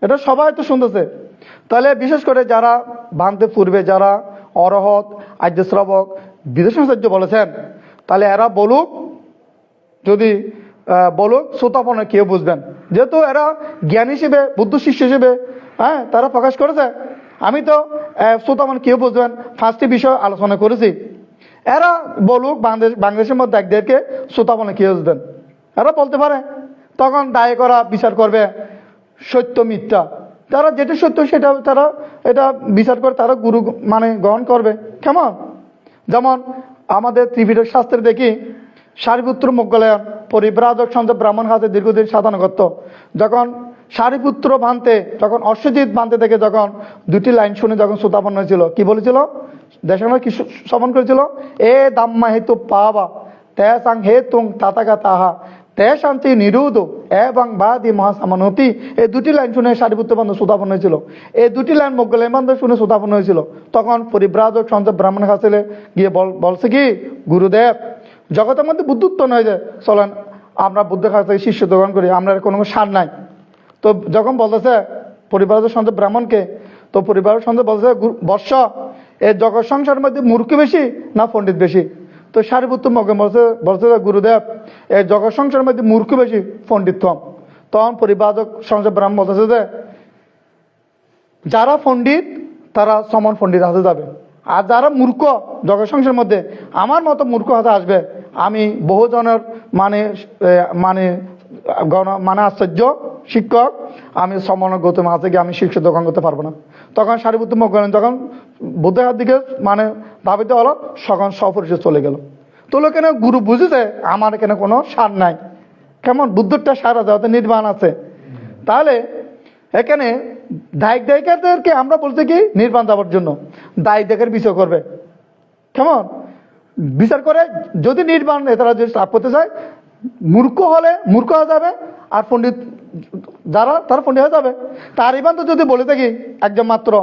Speaker 2: এটা সবাই তো শুনতেছে। তাহলে বিশেষ করে যারা বান্তে পূর্বে যারা অরহৎ, আর্য শ্রাবক, বিদেশাচার্য বলেছেন, তাহলে এরা বলুক, যদি বলুক শ্রোতাপন্ন কেউ বুঝবেন, যেহেতু এরা জ্ঞান হিসেবে বুদ্ধ শিষ্য হিসেবে হ্যাঁ তারা প্রকাশ করেছে। আমি তো শ্রোতাপন্ন কেউ বুঝবেন ফার্স্টে বিষয় আলোচনা করেছি। এরা বলুক বাংলাদেশের মধ্যে একদেরকে শ্রোতাপন্ন কেউ বুঝবেন, এরা বলতে পারে। তখন দায় করা বিচার করবে সত্য মিথ্যা, তারা যেটা সত্য সেটা তারা এটা বিচার করে তারা গুরু মানে গ্রহণ করবে। কেমন যেমন আমাদের ত্রিপিটক শাস্ত্রে দেখি সারিপুত্র মোগলায়ন পরিব্রাজক সঞ্জয় ব্রাহ্মণ হাতে দীর্ঘদিন সাধনা করত। যখন সারিপুত্র ভান্তে যখন অশ্বজিৎ ভান্তে থেকে যখন দুটি লাইন শুনে যখন শ্রোতাপন্ন হয়েছিল, কি বলেছিল? দেশানা কি শ্রবণ করেছিল? এ দাম্মা হেতু পাবা তে সাং হে তুং তাতাকা তাহা তে শান্তি নিরুদ এবং বাদি মহাসামানতি। এই দুটি লাইন শুনে সারিপুত্র বান্ধব শ্রোতাপন্ন হয়েছিল। এই দুটি লাইন মোগলাই বান্ধব শুনে শ্রোতাপন্ন হয়েছিল। তখন পরিব্রাজক সঞ্জয় ব্রাহ্মণ কাছে গিয়ে বলছে কি, গুরুদেব জগতের মধ্যে বুদ্ধত্ব নয় যে চলেন আমরা বুদ্ধের কাছ থেকে শিষ্য গ্রহণ করি, আমরা কোনো সার নাই। তো যখন বলতেছে পরিব্রাজক সঞ্জয় ব্রাহ্মণকে, তো পরিব্রাজক সঞ্জয় বলতেছে বর্ষ এই জগৎ সংসারের মধ্যে মূর্খ বেশি না পণ্ডিত বেশি? তো সারিপুত্র মগে বলছে গুরুদেব এই জগৎ সংসারের মধ্যে মূর্খ বেশি, পণ্ডিত কম। তখন পরিব্রাজক সঞ্জয় ব্রাহ্মণ বলতেছে যে যারা পণ্ডিত তারা সমান পণ্ডিত হাতে যাবে, আর যারা মূর্খ জগৎ সংসারের মধ্যে আমার মতো মূর্খ হাতে আসবে। আমি বহুজনের মানে মানে মানে আশ্চর্য শিক্ষক, আমি সমান গৌতম হাতে গিয়ে আমি শিক্ষা দোকান করতে পারবো না। তখন সারিপুত্র মগ্ন যখন বুদ্ধের হাত দিকে মানে ভাবিতে হলো, সখন সপরিচয় চলে গেল। তো কেন গুরু বুঝেছে আমার এখানে কোনো সার নাই। কেমন বুদ্ধটা সার আছে, অর্থাৎ নির্বাণ আছে। তাহলে এখানে দায়িকাদেরকে আমরা বলতে কি নির্বাণ যাওয়ার জন্য দায়িকার বিচার করবে। কেমন বিচার করে যদি নির্বাণ তারা যদি লাভ করতে চায়, মূর্খ হলে মূর্খ হয়ে যাবে, আর পণ্ডিত যারা তারা পণ্ডিত হয়ে যাবে। তার ইবান তো যদি বলে থাকি একজন মাত্র,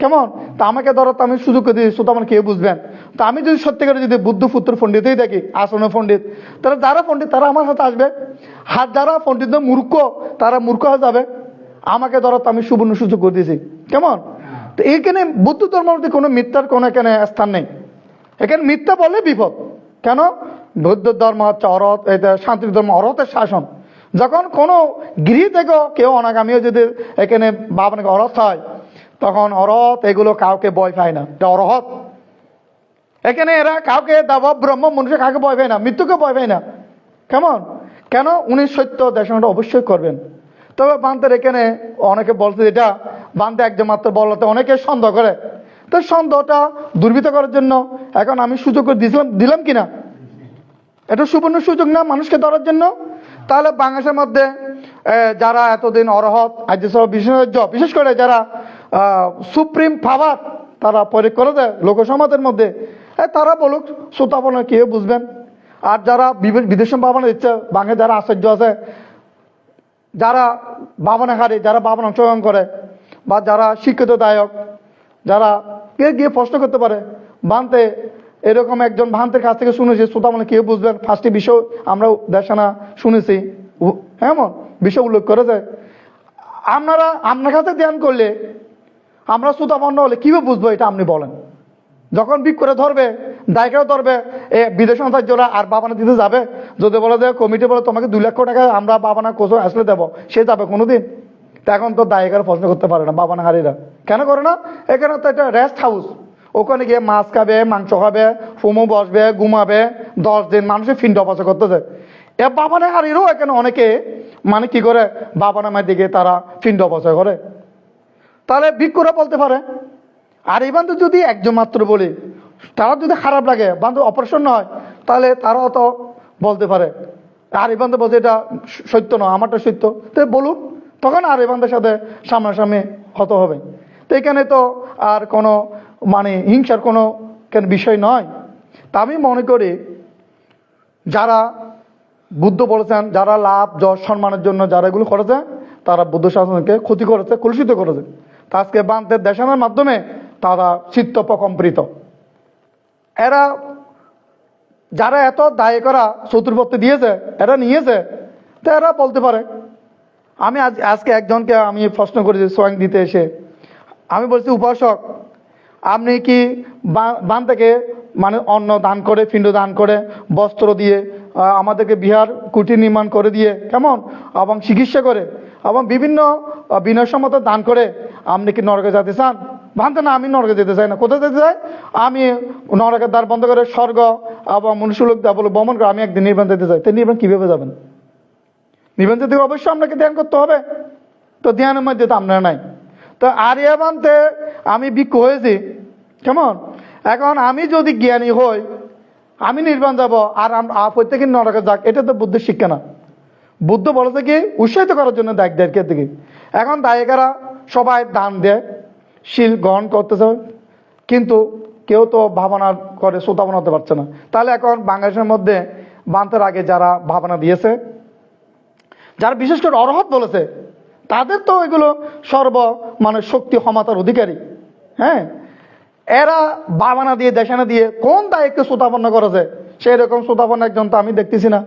Speaker 2: কেমন তা আমাকে ধরো তো আমি সুযোগ দিই, শুধু আমার কেউ বুঝবেন। তা আমি যদি সত্যিকারে যদি বুদ্ধ পুত্র পণ্ডিতই দেখি, আসনে পণ্ডিত, তারা যারা পণ্ডিত তারা আমার সাথে আসবে, আর যারা পণ্ডিত মূর্খ তারা মূর্খ হয়ে যাবে। আমাকে ধরো তো আমি সুবর্ণ সুযোগ করে দিয়েছি। কেমন তো এইখানে বুদ্ধ ধর্মের মধ্যে কোনো মিথ্যার কোনো এখানে স্থান নেই। এখানে মিথ্যা বললে বিপদ। কেন? বৌদ্ধ ধর্ম হচ্ছে অরহৎ, এটা শান্তির ধর্ম, অরহতের শাসন। যখন কোনো গৃহ থেকে কেউ অনাগামীও যদি এখানে ভাবনাকে অরহৎ হয়, তখন অরহৎ এগুলো কাউকে ভয় পায় না, এটা অরহৎ। এখানে এরা কাউকে দেব ব্রহ্ম মনুষ্য কাউকে ভয় পায় না, মৃত্যুকে ভয় পায় না। কেমন কেন? উনি সত্য দেশনাটা অবশ্যই করবেন। তবে বান্তের এখানে অনেকে বলছে এটা বান্তে একজন মাত্র বলতে অনেকে সন্দেহ করে। তো সন্দেহটা দুর্বৃত্ত করার জন্য এখন আমি সুযোগ করে দিলাম কিনা? এটা সুবর্ণ সুযোগ না মানুষকে ধরার জন্য? তাহলে বাংলাদেশের মধ্যে যারা এতদিন অরহৎ আর্য বিশেষজ্ঞ, বিশেষ করে যারা সুপ্রিম পাওয়ার তারা প্রয়োগ করে দেয় লোকসমাজের মধ্যে, তারা বলুক, শ্রোতাপন্ন কেউ বুঝবেন। আর যারা বিদেশে ভাবনা দিচ্ছে, বাংলায় যারা আশ্চর্য আছে, যারা ভাবনাহারী, যারা ভাবনা অংশগ্রহণ করে, বা যারা শিক্ষিত দায়ক, যারা কে গিয়ে প্রশ্ন করতে পারে, ভান্তে এরকম একজন ভান্তের কাছ থেকে শুনেছি, শ্রোতাপন্ন কেউ বুঝবেন, 5টি বিষয় আমরা দেশানা শুনেছি, এমন বিষয় উল্লেখ করেছে। আপনার কাছে ধ্যান করলে, আমরা শ্রোতাপন্ন হলে কীভাবে বুঝবো এটা আপনি বলেন। যখন বিক করে ধরবে, দায়িকারও ধরবে, বিদেশ সাহায্যরা আর বাবানা দিতে যাবে, যদি বলে যে কমিটি বলে তোমাকে 2 লক্ষ টাকা আমরা বাবানা কোথাও আসলে দেবো, সে যাবে কোনোদিন? এখন তো দায়িকার প্রশ্ন করতে পারে না বাবানা হারিরা। কেন করে না? এখানে তো একটা রেস্ট হাউস, ওখানে গিয়ে মাছ খাবে, মাংস খাবে, ফুমো বসবে, ঘুমাবে, 10 দিন মানুষের ফিন্ড অপচয় করতেছে। বাবানা হারিরও এখানে অনেকে মানে কি করে বাবানামের দিকে তারা ফিন্ড অপচয় করে। তাহলে বিক্ষরা বলতে পারে। আর এই বান্ধব যদি একজন মাত্র বলি, তারা যদি খারাপ লাগে, বান্ধব অপারেশন নয়, তাহলে তারাও তো বলতে পারে। আর এই বান্ধব বলছে এটা সত্য নয়, আমারটা সত্য, তো বলুন, তখন আর এই বান্ধবের সাথে সামনাসামনি হতে হবে। তো এখানে তো আর কোনো মানে হিংসার কোনো কেন বিষয় নয়। তা আমি মনে করি যারা বুদ্ধ বলেছেন, যারা লাভ যশ সম্মানের জন্য যারা এগুলো করেছে, তারা বুদ্ধ শাসনকে ক্ষতি করেছে, কলুষিত করেছে। তা আজকে বান্তের দেশানোর মাধ্যমে তারা চিত্ত প্রকম্পিত। এরা যারা এত দায় করা চতুর্পত্তি দিয়েছে, এরা নিয়েছে, তো এরা বলতে পারে। আমি আজকে একজনকে আমি প্রশ্ন করেছি সোয়াং দিতে এসে, আমি বলছি, উপাসক আপনি কি বান থেকে মানে অন্ন দান করে, পিণ্ড দান করে, বস্ত্র দিয়ে, আমাদেরকে বিহার কুটির নির্মাণ করে দিয়ে, কেমন, এবং চিকিৎসা করে, এবং বিভিন্ন বিনয়সম্মত দান করে আপনি কি নরকে যেতে চান? ভাবতে না, আমি নরকে যেতে চাই না। কোথায় যেতে চাই? আমি নরকের দ্বার বন্ধ করে স্বর্গ এবং মনুষ্যলোক বলে ভ্রমণ করে আমি একদিন নির্বাণ যেতে চাই। তো নির্বাণ কীভাবে যাবেন? নির্বাণ যেতে অবশ্যই আপনাকে ধ্যান করতে হবে। তো ধ্যানের মধ্যে তো আপনারা নাই। তো আর্যবান্তে আমি ভিক্ষু হয়েছি, কেমন, এখন আমি যদি জ্ঞানী হই, আমি নির্বাণ যাব, আর প্রত্যেকের নরকে যাক, এটা তো বুদ্ধের শিক্ষা না। বুদ্ধ বলেছে কি উৎসাহিত করার জন্য দায়িত্বকে দিকে। এখন দায়িকারা সবাই দান দেয়, শিল গ্রহণ করতেছে, কিন্তু কেউ তো ভাবনা করে শ্রোতা বানাতে পারছে না। তাহলে এখন বাংলাদেশের মধ্যে বান্তের আগে যারা ভাবনা দিয়েছে, যারা বিশেষ করে অরহত বলেছে, তাদের তো এগুলো মানে শক্তি ক্ষমতার অধিকারী। হ্যাঁ, এরা ভাবনা দিয়ে দেশানা দিয়ে কোন দায়িত্ব শ্রোতাপন্ন করেছে? সেই রকম শ্রোতাপন্ন একজন তো আমি দেখতেছি না।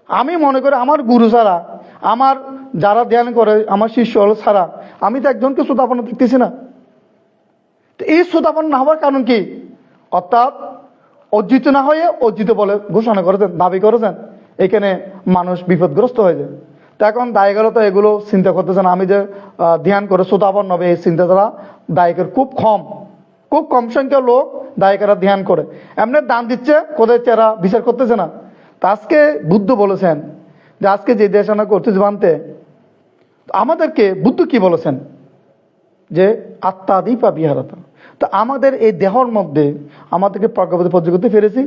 Speaker 2: আমি মনে করি আমার গুরু ছাড়া, আমার যারা ধ্যান করে, আমার শিষ্য হল ছাড়া, আমি তো একজনকে শ্রোতাপন্ন দেখতেছি না। তো এই শ্রোতাপন্ন না হওয়ার কারণ কি? অর্থাৎ অর্জিত না হয়ে অর্জিত বলে ঘোষণা করেছেন, দাবি করেছেন, এখানে মানুষ বিপদগ্রস্ত হয়ে যায়। তো এখন দায়িকারা তো এগুলো চিন্তা করতেছেন। আমি যে ধ্যান করে শ্রোতাপন্ন হবে, এই চিন্তাধারা দায়িকের খুব কম সংখ্যক লোক দায়িকারা ধ্যান করে, এমনি দান দিচ্ছে, কোথায় এরা বিচার করতেছে না। তা আজকে বুদ্ধ বলেছেন যে আজকে যে দেশানা করতেছে বানতে, আমাদেরকে বুদ্ধ কি বলেছেন? যে আত্মাদিপা বিহারতা। তো আমাদের এই দেহর মধ্যে আমাদেরকে প্রজ্ঞাপতি পর্য করতে পেরেছি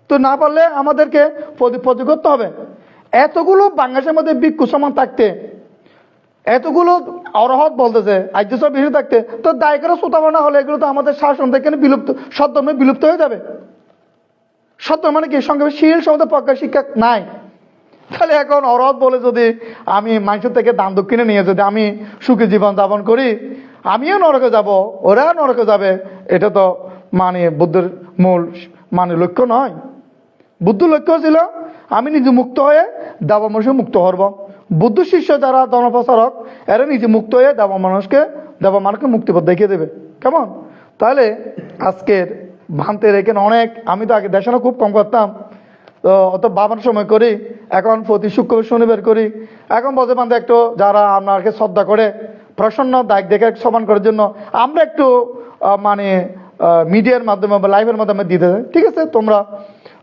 Speaker 2: তো, না পারলে আমাদেরকে পর্য করতে হবে। এতগুলো বাংলাদেশের মধ্যে ভিক্ষু সমান থাকতে, এতগুলো অরহত বলতেছে, আর্য সব বিষয় থাকতে, তো দায়িকারা শ্রোতাবনা হলে এগুলো তো আমাদের শাসন থেকে বিলুপ্ত, সদ্ধর্মে বিলুপ্ত হয়ে যাবে। সত্য মানে কি? সঙ্গে শীল শব্দ প্রজ্ঞা শিক্ষা নাই। তাহলে এখন অরহত বলে যদি আমি মানুষের থেকে দান দক্ষিণে নিয়ে যদি আমি সুখী জীবন যাপন করি, আমিও নরকে যাব, ওরা নরকে যাবে, এটা তো মানে বুদ্ধের মূল মানে লক্ষ্য নয়। বুদ্ধ লক্ষ্য ছিল আমি নিজে মুক্ত হয়ে দেবা মানুষকে মুক্ত করব। বুদ্ধ শিষ্য যারা ধর্মপ্রচারক, এরা নিজে মুক্ত হয়ে দেবা মানুষকে মুক্তিপথ দেখিয়ে দেবে, কেমন। তাহলে আজকের ভান্তের এখানে অনেক, আমি তো আগে দেশানো খুব কম করতাম, তো অত বাবার সময় করি, এখন প্রতি শুক্রবার শনিবার করি। এখন বলতে বান্ধে একটু যারা আপনাকে শ্রদ্ধা করে, প্রসন্ন দায়িত্ব দেখে সমান করার জন্য আমরা একটু মানে মিডিয়ার মাধ্যমে বা লাইভের মাধ্যমে দিতে চাই। ঠিক আছে, তোমরা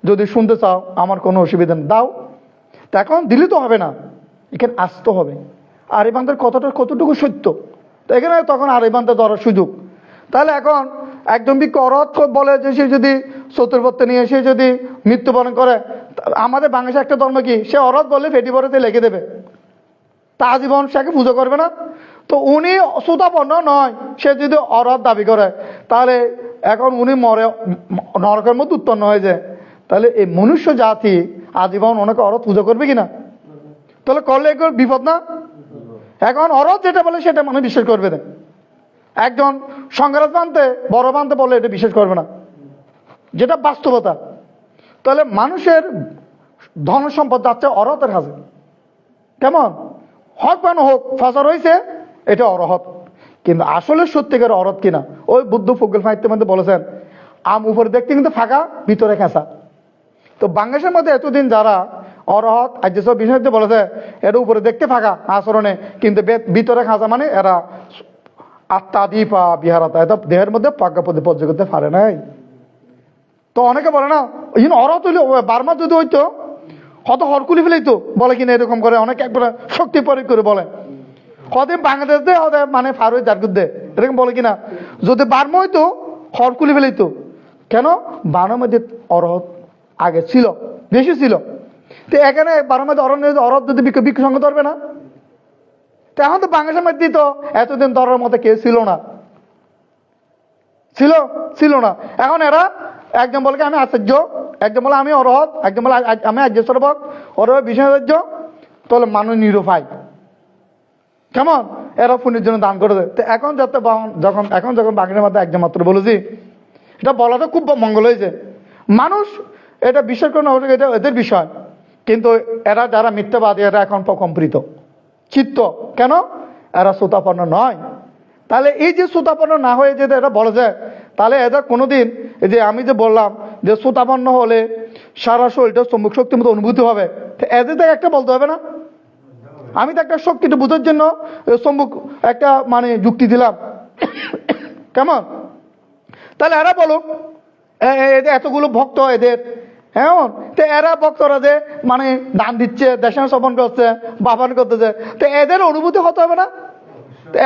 Speaker 2: যদি শুনতে চাও আমার কোনো অসুবিধা নেই, দাও। তা এখন দিলে তো হবে না, এখানে আসতে হবে। আর এই বান্ধের কতটুকু সত্য, তো এখানে তখন আর এই বান্ধে ধরার সুযোগ। তাহলে এখন একদম বিজ্ঞ অরহত বলে যে সে যদি চতুর্পত্তি নিয়ে সে যদি মৃত্যুবরণ করে, আমাদের বাংলাদেশে একটা ধর্ম কি, সে অরহত বললে ফেটি বড়তে লিখে দেবে, তা জীবন সেকে পুজো করবে না। তো উনি শ্রোতাপন্ন নয়, সে যদি অরহত দাবি করে, তাহলে এখন উনি মরে নরকের মধ্যে উৎপন্ন হয়ে যায়, তাহলে এই মনুষ্য জাতি আজীবন ওনাকে অরত পূজা করবে কিনা? তাহলে করলে এগুলো বিপদ না? এখন অরত যেটা বলে সেটা মানুষ বিশ্বাস করবে না। একজন সংঘরাজ বানতে বড় বানতে বলে এটা বিশ্বাস করবে না, যেটা বাস্তবতা। তাহলে মানুষের ধন সম্পদ যাচ্ছে অরহতের কাছে। কেমন হক বান হোক ফসর হয়েছে, এটা অরহত। কিন্তু আসলে সত্যিকার অরহত কিনা, ওই বুদ্ধ ফকরুল সাহিত্যের মধ্যে বলেছেন আম উপরে দেখতে কিন্তু ফাঁকা, ভিতরে খেঁচা। তো বাংলাদেশের মধ্যে এতদিন যারা অরহত আজ যেসব বিষয় বলেছে এটা উপরে দেখতে ফাঁকা আচরণে, কিন্তু ভিতরে খাঁচা, মানে এরা আত্মাদি পা বিহারাতা, এটা দেহের মধ্যে প্রজ্ঞাপতি পর্য করতে পারে নাই। তো অনেকে বলে না ইন অরহত হইলে বার্মা যদি হইতো কত হরকুলি ফেলেইতো, বলে কিনা এরকম করে অনেকে একবার শক্তি প্রয়োগ করে বলে। কদিন বাংলাদেশ দে হতে মানে ফারুই জারগুদ দে এরকম বলে কিনা, যদি বার্মা হইতো হরকুলি ফেলেইতো। কেন? বার্মার মধ্যে অরহত আগে ছিল, বেশি ছিল। তো এখানে বার্মার মধ্যে অরহত যদি বিক্ষ সঙ্গে ধরবে না, তো এখন তো বাংলাদেশের মধ্যে তো এতদিন ধরার মতো কেউ ছিল না, ছিল না। এখন এরা একজন বলে আমি আচার্য, একজন বলে আমি অরহত, একজন বলে আমি আর্য শ্রবক, ওরা বিষ্ণাচার্য। তাহলে মানুষ নিরুপায়। কেমন এরা পুণ্যের জন্য দান করে দেয়। তো এখন যখন বাংলার মধ্যে একজন মাত্র বলেছি, এটা বলাটা খুব মঙ্গল হয়েছে। মানুষ এটা বিশ্বাস করে না, এটা এদের বিষয়। কিন্তু এরা যারা মিথ্যাবাদী এরা এখন কম্পিত চিত্ত। কেন? এরা শ্রোতাপন্ন নয়। তাহলে এই যে শ্রোতাপন্ন না হয়ে যেটা এরা বলে যায়, তাহলে এদের কোনোদিন এই যে আমি যে বললাম যে শ্রোতাপন্ন হলে সারা শরীরটা চুম্বক শক্তির মতো অনুভূতি হবে, তো এদের তো একটা বলতে হবে না? আমি তো একটা শক্তিটা বোঝার জন্য চুম্বক একটা মানে যুক্তি দিলাম। কেমন? তাহলে এরা বলুক এদের এতগুলো ভক্ত এদের, হ্যাঁ, তো এরা ভক্তরা যে মানে দান দিচ্ছে, দেশের সবন করছে, বাবান করতেছে, তো এদের অনুভূতি হতে হবে না?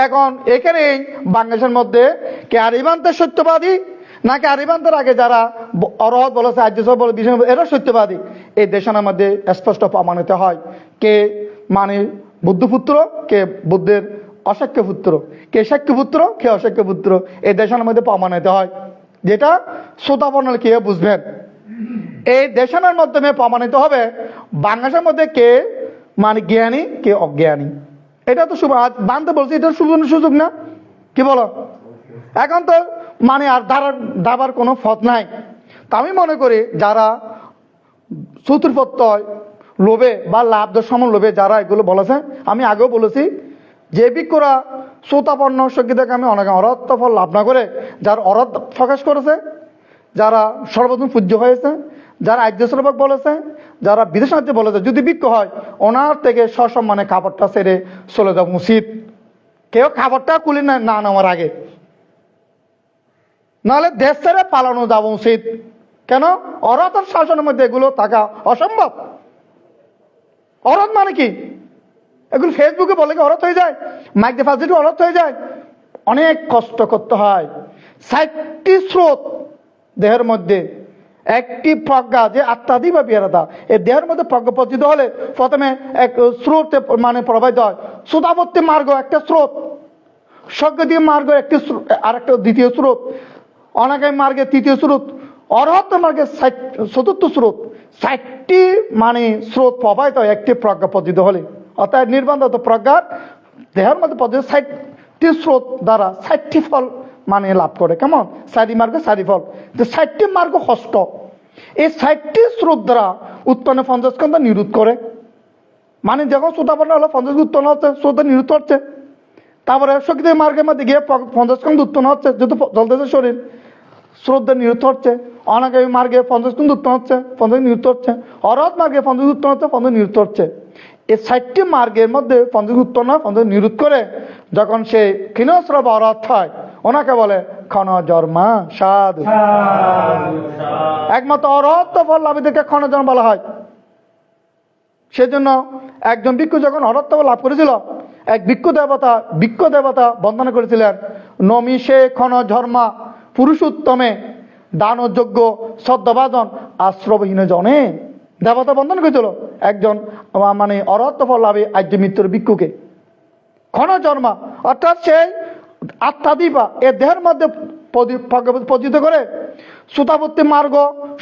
Speaker 2: এখন এখানেই বাংলাদেশের মধ্যে কে আরিবান্তের সত্যবাদী নাকি আরিবান্তের আগে যারা অরহত বলেছে আর্য সব বলে বিষয় এরা সত্যবাদী, এই দেশের মধ্যে স্পষ্ট প্রমাণিত হয় কে মানে বুদ্ধপুত্র, কে বুদ্ধের অসাক্ষ্য পুত্র, কে সাক্ষ্য পুত্র, কে অসাক্ষ্য পুত্র, এই দেশের মধ্যে প্রমাণিত হয়। যেটা শ্রোতাপন্ন কে বুঝবেন, এই দেশানোর মাধ্যমে প্রমাণিত হবে বাংলাদেশের মধ্যে কে মানে জ্ঞানী কে অজ্ঞানী। এটা তো বানতে বলছি, এটা সুযোগ না, কি বলো? এখন তো মানে আর দাবার কোনো পথ নাই। তা আমি মনে করি যারা চতুর্পত্যয় লোভে বা লাভ দর্শন লোভে যারা এগুলো বলেছে, আমি আগেও বলেছি যে ভিক্ষুরা শ্রোতাপন্ন সঙ্গীতাকে আমি অনেক অরহত ফল লাভ না করে যারা অরহত প্রকাশ করেছে, যারা সর্বপ্রথম পূজ্য হয়েছে, যারা আর্য শ্রবক বলেছে, যারা বিদেশ রাজ্যে বলেছে, যদি ভিক্ষু হয় ওনার থেকে সসম্মানে খাবারটা ছেড়ে চলে যাওয়া উচিত। কেউ খাবারটা কুলি না নেওয়ার আগে, নাহলে দেশ ছেড়ে পালানো যাওয়া উচিত। কেন? অরহত শাসনের মধ্যে এগুলো থাকা অসম্ভব। অরহত মানে কি? এগুলো ফেসবুকে বলে কি অরহত হয়ে যায়? মাইক দিয়ে ফাঁসিটি অরহত হয়ে যায়? অনেক কষ্ট করতে হয়। 60টি স্রোত দেহের মধ্যে, একটি প্রজ্ঞা যে আত্মাদি বা বিহারতা, এই দেহের মধ্যে প্রজ্ঞা পতিত হলে প্রথমে এক স্রোত মানে প্রবাহিত হয়। শ্রোতাবর্তী মার্গ একটা স্রোত, স্বর্গদীয় মার্গ একটি আর একটা দ্বিতীয় স্রোত, অনাগামী মার্গে তৃতীয় স্রোত, অরহত মার্গে চতুর্থ স্রোত। 60টি মানে স্রোত প্রবাহিত হয় একটি প্রজ্ঞা পতিত হলে। অর্থাৎ নির্বান্ধ প্রজ্ঞার দেহের মধ্যে পতিত 60টি স্রোত দ্বারা 60টি ফল মানে লাভ করে। কেমন? 4 মার্গ 4 ফল, 60টি মার্গ হস্ত। এই 60টি স্রোত দ্বারা উৎপন্ন পঞ্চস্কন্ধ নিরোধ করে। মানে যখন শ্রোতাপন্ন হলো পঞ্চস্কন্ধ উৎপন্ন হচ্ছে, শ্রোতা নিরোধ হচ্ছে। তারপরে শক্তি মার্গের মধ্যে গিয়ে পঞ্চস্কন্ধ উৎপন্ন হচ্ছে, যেহেতু জলতেছে শরীর, শ্রদ্ধা নিরুদ্ধ হচ্ছে। অনাগামী মার্গে পঞ্চস্কন্ধ উৎপন্ন হচ্ছে, পঞ্চস্কন্ধ নিরুদ্ধ হচ্ছে। অরহত মার্গে পঞ্চস্কন্ধ উৎপন্ন হচ্ছে, পঞ্চস্কন্ধ নিরুদ্ধ হচ্ছে। এই 60টি মার্গের মধ্যে পঞ্চস্কন্ধ উৎপন্ন হয়, পঞ্চস্কন্ধ নিরোধ করে যখন সে ক্ষীণশ্রব অরহত হয়, ওনাকে বলে ক্ষণ জন্মা সাধু। একমাত্র অরহত ফল লাভীদেরকে ক্ষণ জন্ম বলা হয়। সেজন্য একজন ভিক্ষু যখন অরহত ফল লাভ করেছিল, এক ভিক্ষু দেবতা বন্দনা করেছিলেন, নমিষে ক্ষণ ধর্মা পুরুষোত্তমে দানযোগ্য শ্রদ্ধাভাজন আশ্রবহীন জনে। দেবতা বন্দনা করেছিল একজন মানে অরহত ফল লাভে আর্য মৃত্যুর ভিক্ষুকে। ক্ষণ জন্মা অর্থাৎ সেই আত্মাদিবা এ দেহের মধ্যে পদ্ধতি করে শ্রোতাপত্তি মার্গ,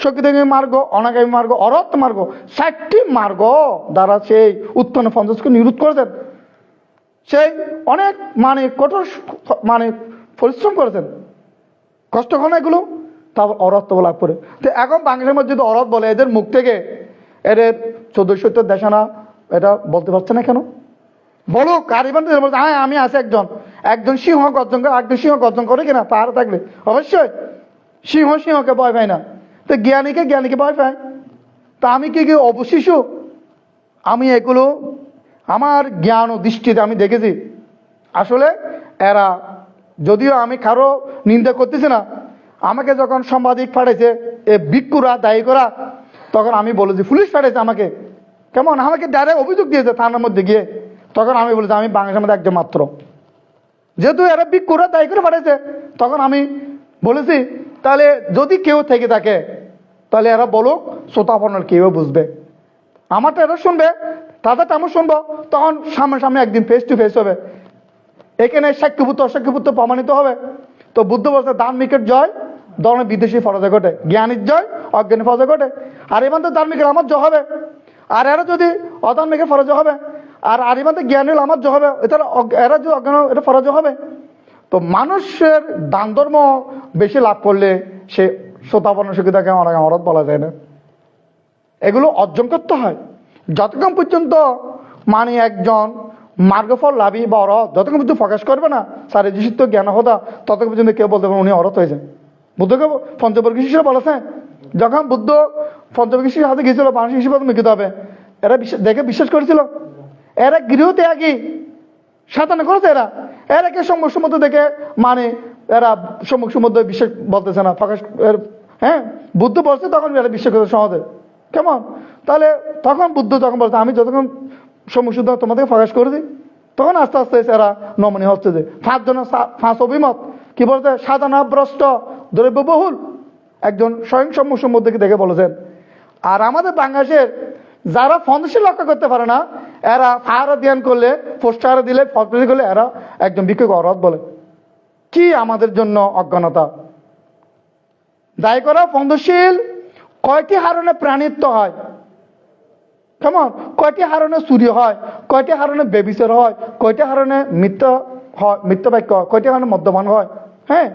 Speaker 2: সঙ্গীতগামী মার্গ, অনাগামী মার্গ, অরহত মার্গ, 4টি মার্গ দ্বারা সেই উত্তন্ন পঞ্চাশকে নিরোধ করেছেন। সেই অনেক কঠোর পরিশ্রম করেছেন, কষ্ট করে না এগুলো, তারপর অরহত্ব লাভ করে। তো এখন বাংলাদেশের মধ্যে যদি অরহত বলে, এদের মুখ থেকে এদের 1470 দেশানা এটা বলতে পারছে না কেন? বলুক। আর ইভেন বলছে হ্যাঁ আমি আছি একজন সিংহ গর্জন করে, একজন সিংহ গর্জন করে কিনা পাহাড়ে থাকলে? অবশ্যই। সিংহকে ভয় পায় না, তো জ্ঞানীকে ভয় পায়। তা আমি কি অবশিশু? আমি এগুলো আমার জ্ঞান ও দৃষ্টিতে আমি দেখেছি। আসলে এরা, যদিও আমি কারো নিন্দা করতেছি না, আমাকে যখন সাংবাদিক পাঠাইছে এ ভিক্ষুরা দায়ী করা, তখন আমি বলেছি পুলিশ পাঠাইছে আমাকে, কেমন আমাকে ডাইরেক্ট অভিযোগ দিয়েছে থানার মধ্যে গিয়ে। তখন আমি বলেছি আমি বাংলাদেশের মধ্যে একজন মাত্র, যেহেতু এরা ভিক্ষুরা দায়ী করে পাঠাইছে, তখন আমি বলেছি তাহলে যদি কেউ থেকে থাকে তাহলে এরা বলুক, শ্রোতাপন্নর কেউ বুঝবে, আমারটা এরা শুনবে, তাদেরটা আমি শুনবো, তখন সামনে একদিন ফেস টু ফেস হবে, এখানে সাক্ষীভূত অসাক্ষীভূত প্রমাণিত হবে। তো বুদ্ধ বলছে ধার্মিকের জয় ধর্মের বিদেশি ফরজে ঘটে, জ্ঞানীর জয় অজ্ঞানী ফরজে ঘটে। আর এবার তো ধার্মিকের আমার জয় হবে, আর এরা যদি অধার্মিকের ফরজে হবে, আর এবার তো জ্ঞানীর আমার জয় হবে, এরা যদি অজ্ঞান এটা ফরজে হবে। তো মানুষের দান ধর্ম বেশি লাভ করলে সে শ্রোতাপন্ন শিক্ষিতাকে অনেক অরত বলা যায় না। এগুলো অর্জন করতে হয় যতক্ষণ পর্যন্ত একজন মার্গফল লাভী বা অরহত যতক্ষণ পর্যন্ত প্রকাশ করবে না স্যার যিশিত্ব জ্ঞান হতা, ততক্ষণ পর্যন্ত কেউ বলতে পারবে উনি অরহত হয়েছেন। বুদ্ধকে পঞ্চবর্গী শিষ্যরা বলেছে, যখন বুদ্ধ পঞ্চবর্গী শিষ্যের হাতে গিয়েছিল মানুষ হিসেবে মিখিত হবে, এরা দেখে বিশ্বাস করেছিল। এরা গৃহত্যাগী সাধনা করেছে, এরা কে সম্মুখ সমুদ্র দেখে এরা সম্মুখ সমুদ্র বিশ্বাস বলতেছে না, প্রকাশ। হ্যাঁ, বুদ্ধ বলছে তখন এরা বিশ্বাস করছে সহজে, কেমন? তাহলে তখন বুদ্ধ যখন বলছে আমি যতক্ষণ সমুদ্র তোমাদেরকে প্রকাশ করেছি, তখন আস্তে আস্তে এরা নমনীয় হচ্ছে। যে 5 অভিমত কি বলছে, সাধনাভ্রষ্ট দ্রব্যবহুল একজন স্বয়ং সম্মুখ সমুদ্রকে দেখে বলেছেন। আর আমাদের বাংলাদেশের যারা ফন্দশীল রক্ষা করতে পারে না, এরা ফায়ার ধ্যান করলে, পোস্টার দিলে, ফটোগ্রাফি করলে এরা একজন ভিক্ষুক অরহত বলে। কি আমাদের জন্য অজ্ঞানতা! দায়ী করা ফন্দশীল কয়টি হারণে প্রাণিত্ব হয়, কেমন? কয়টি হারণে চুরি হয়, কয়টি হারণে বেবিচার হয়, কয়টি হারণে মিথ্যা বাক্য, কয়টি হারণে মদ্যপান হয়। হ্যাঁ,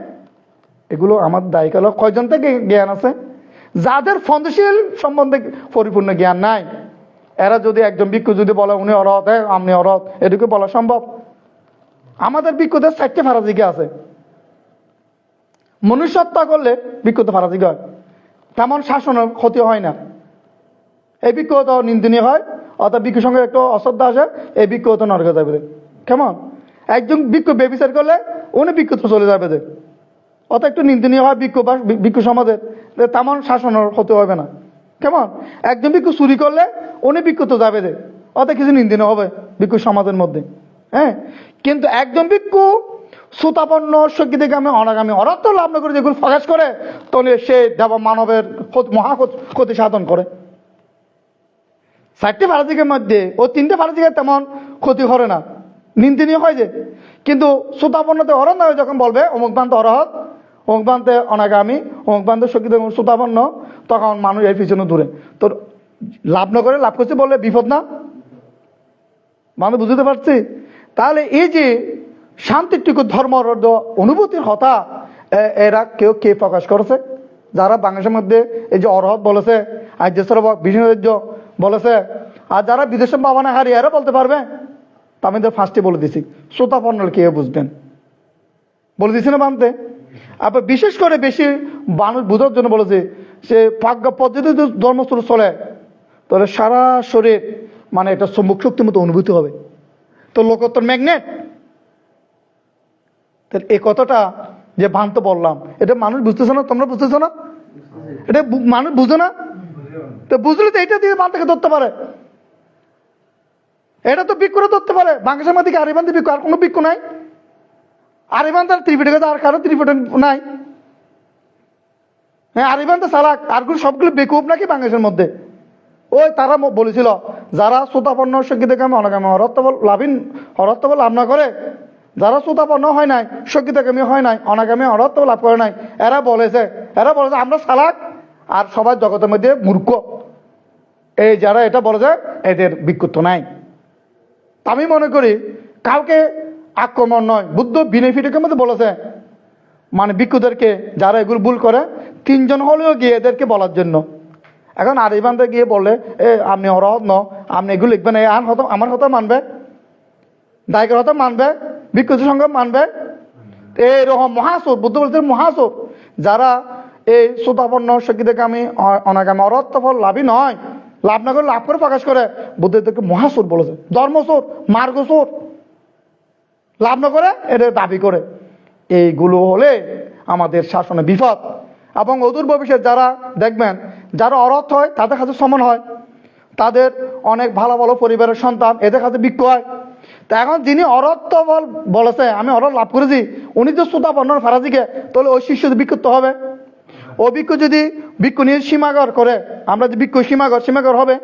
Speaker 2: এগুলো আমার দায়ী করা কয়জন থেকে জ্ঞান আছে? যাদের ফন্দশীল সম্বন্ধে পরিপূর্ণ জ্ঞান নাই, এরা যদি একজন ভিক্ষু যদি বলে উনি অরহত, হ্যাঁ আপনি অরহত, এটুকু বলা সম্ভব? আমাদের ভিক্ষুদের 4টি ফারাজিকে আছে। মনুষ্য হত্যা করলে ভিক্ষুত ফারাজিকে হয়, তেমন শাসনের ক্ষতি হয় না। এই ভিক্ষু তো নিন্দনীয় হয়, অর্থাৎ ভিক্ষুর সঙ্গে একটু অশ্রদ্ধা আসে, এই ভিক্ষু তো নরকে যাবে। কেমন? একজন ভিক্ষু বেবিচার করলে উনি ভিক্ষু তো চলে যাবে, অত একটু নিন্দনীয় হয় ভিক্ষু বা ভিক্ষু সমাজের, তেমন শাসনের ক্ষতি হবে না। কেমন? একজন ভিক্ষু চুরি করলে উনি ভিক্ষু তো যাবে, অত কিছু নিন্দনীয় হবে ভিক্ষু সমাজের মধ্যে। হ্যাঁ, কিন্তু একজন ভিক্ষু শ্রোতাপন্ন সঙ্গীতগামী অনাগামী অরহত লাভ না করে যেগুলো প্রকাশ করে, তাহলে সে দেব মানবের মহা ক্ষতি সাধন করে। 4টি ফারাজিকের মধ্যে ও 3টে ফারাজিকে তেমন ক্ষতি করে না, নিন্দনীয় হয় যে। কিন্তু শ্রোতাপন্নতে অরহত নয়, যখন বলবে অমুক বান্ত অরহত, অমুক বান্তে অনাগামী, অমুক বান্ত সঙ্গীত শ্রোতাপন্ন, তখন মানুষ এর পিছনে দূরে। তো লাভ না করে লাভ করছে বললে বিপদ না? মানুষ বুঝতে পারছি? তাহলে এই যে শান্তিটুকু ধর্ম অনুভূতির কথা এরা কে প্রকাশ করেছে? যারা বাংলাদেশের মধ্যে এই যে অরহত বলেছে, আর্যেশ্বর বিষ্ণুরাজ্য বলেছে, আর যারা বিদেশে বাবানা হারি এরা বলতে পারবে। তা আমি তো ফার্স্টে বলে দিছি, শ্রোতাপন্নর কে বুঝবেন বলে দিছি না বানতে। আবার বিশেষ করে বেশি মানুষ বোঝার জন্য বলেছে, সে প্রাজ্ঞা পদ্ধতি ধর্মস্বরূপ চলে, তাহলে সারা শরীর একটা সম্মুখ শক্তির মতো অনুভূতি হবে, তো লোকোত্তর ম্যাগনেট। তাহলে এই কথাটা যে ভ্রান্ত বললাম, এটা মানুষ বুঝতেছে না, তোমরা বুঝতেছো না? এটা মানুষ বুঝো না? তো বুঝলে তো এটা দিয়ে বান্তাকে ধরতে পারে, এটা তো ভিক্ষুরা ধরতে পারে। বাংলাদেশের মধ্যে আরিবান্তি ভিক্ষু, আর কোনো ভিক্ষু নাই। আরিবান্তার ত্রিপিটকে আর কারো ত্রিপিটক নাই। হ্যাঁ, আরিবান্তা চালাক, আর সবগুলো বেকুব নাকি বাংলাদেশের মধ্যে? ওই তারা বলেছিল যারা শ্রোতাপন্ন সঙ্গীতগামী অনাগামী অরহত লাভ না করে, যারা শ্রোতাপন্ন হয় নাই, শক্তিকামী হয় নাই, অনাগামী অরত্ব লাভ করে নাই, এরা বলেছে আমরা চালাক আর সবার জগতের মধ্যে মূর্খ। এই যারা এটা বলেছে এদের বিক্ষুব্ধ নাই। আমি মনে করি কাউকে আক্রমণ নয়, বুদ্ধ বিনেফিটের মধ্যে বলেছে মানে ভিক্ষুদেরকে যারা এগুলো ভুল করে 3 জন হলেও গিয়ে এদেরকে বলার জন্য। এখন আরিবান্ধে গিয়ে বললে আপনি অরহত ন, আপনি এগুলো লিখবেন, আমার কথা মানবে, দায়িকের কথা মানবে, ভিক্ষুদের সঙ্গে মানবে? এইরকম মহাসুর, বুদ্ধ বলছেন মহাসুর, যারা এই শ্রোতাপন্ন শক্তিকামী অনাগামী অরহত ফল লাভই নয়, লাভ না করে লাভ করে প্রকাশ করে, বুদ্ধদেরকে মহাসুর বলেছে, ধর্মসুর, মার্গসুর, লাভ না করে এদের দাবি করে। এইগুলো হলে আমাদের শাসনে বিপদ। এবং অদূর ভবিষ্যৎ যারা দেখবেন যারা অরহত হয় তাদের কাছে সমান হয়, তাদের অনেক ভালো ভালো পরিবারের সন্তান, এদের কাছে ভিক্ষু হয়। তা এখন যিনি অরহত বলেছে আমি অরহত লাভ করেছি, উনি তো শ্রোতাপন্ন ফারাজিকে, তাহলে ওই শিষ্য ভিক্ষুত্ব হবে। ও ভিক্ষু যদি ভিক্ষু নিয়ে সীমাগর করে, আমরা যদি ভিক্ষু সীমাগর হবে,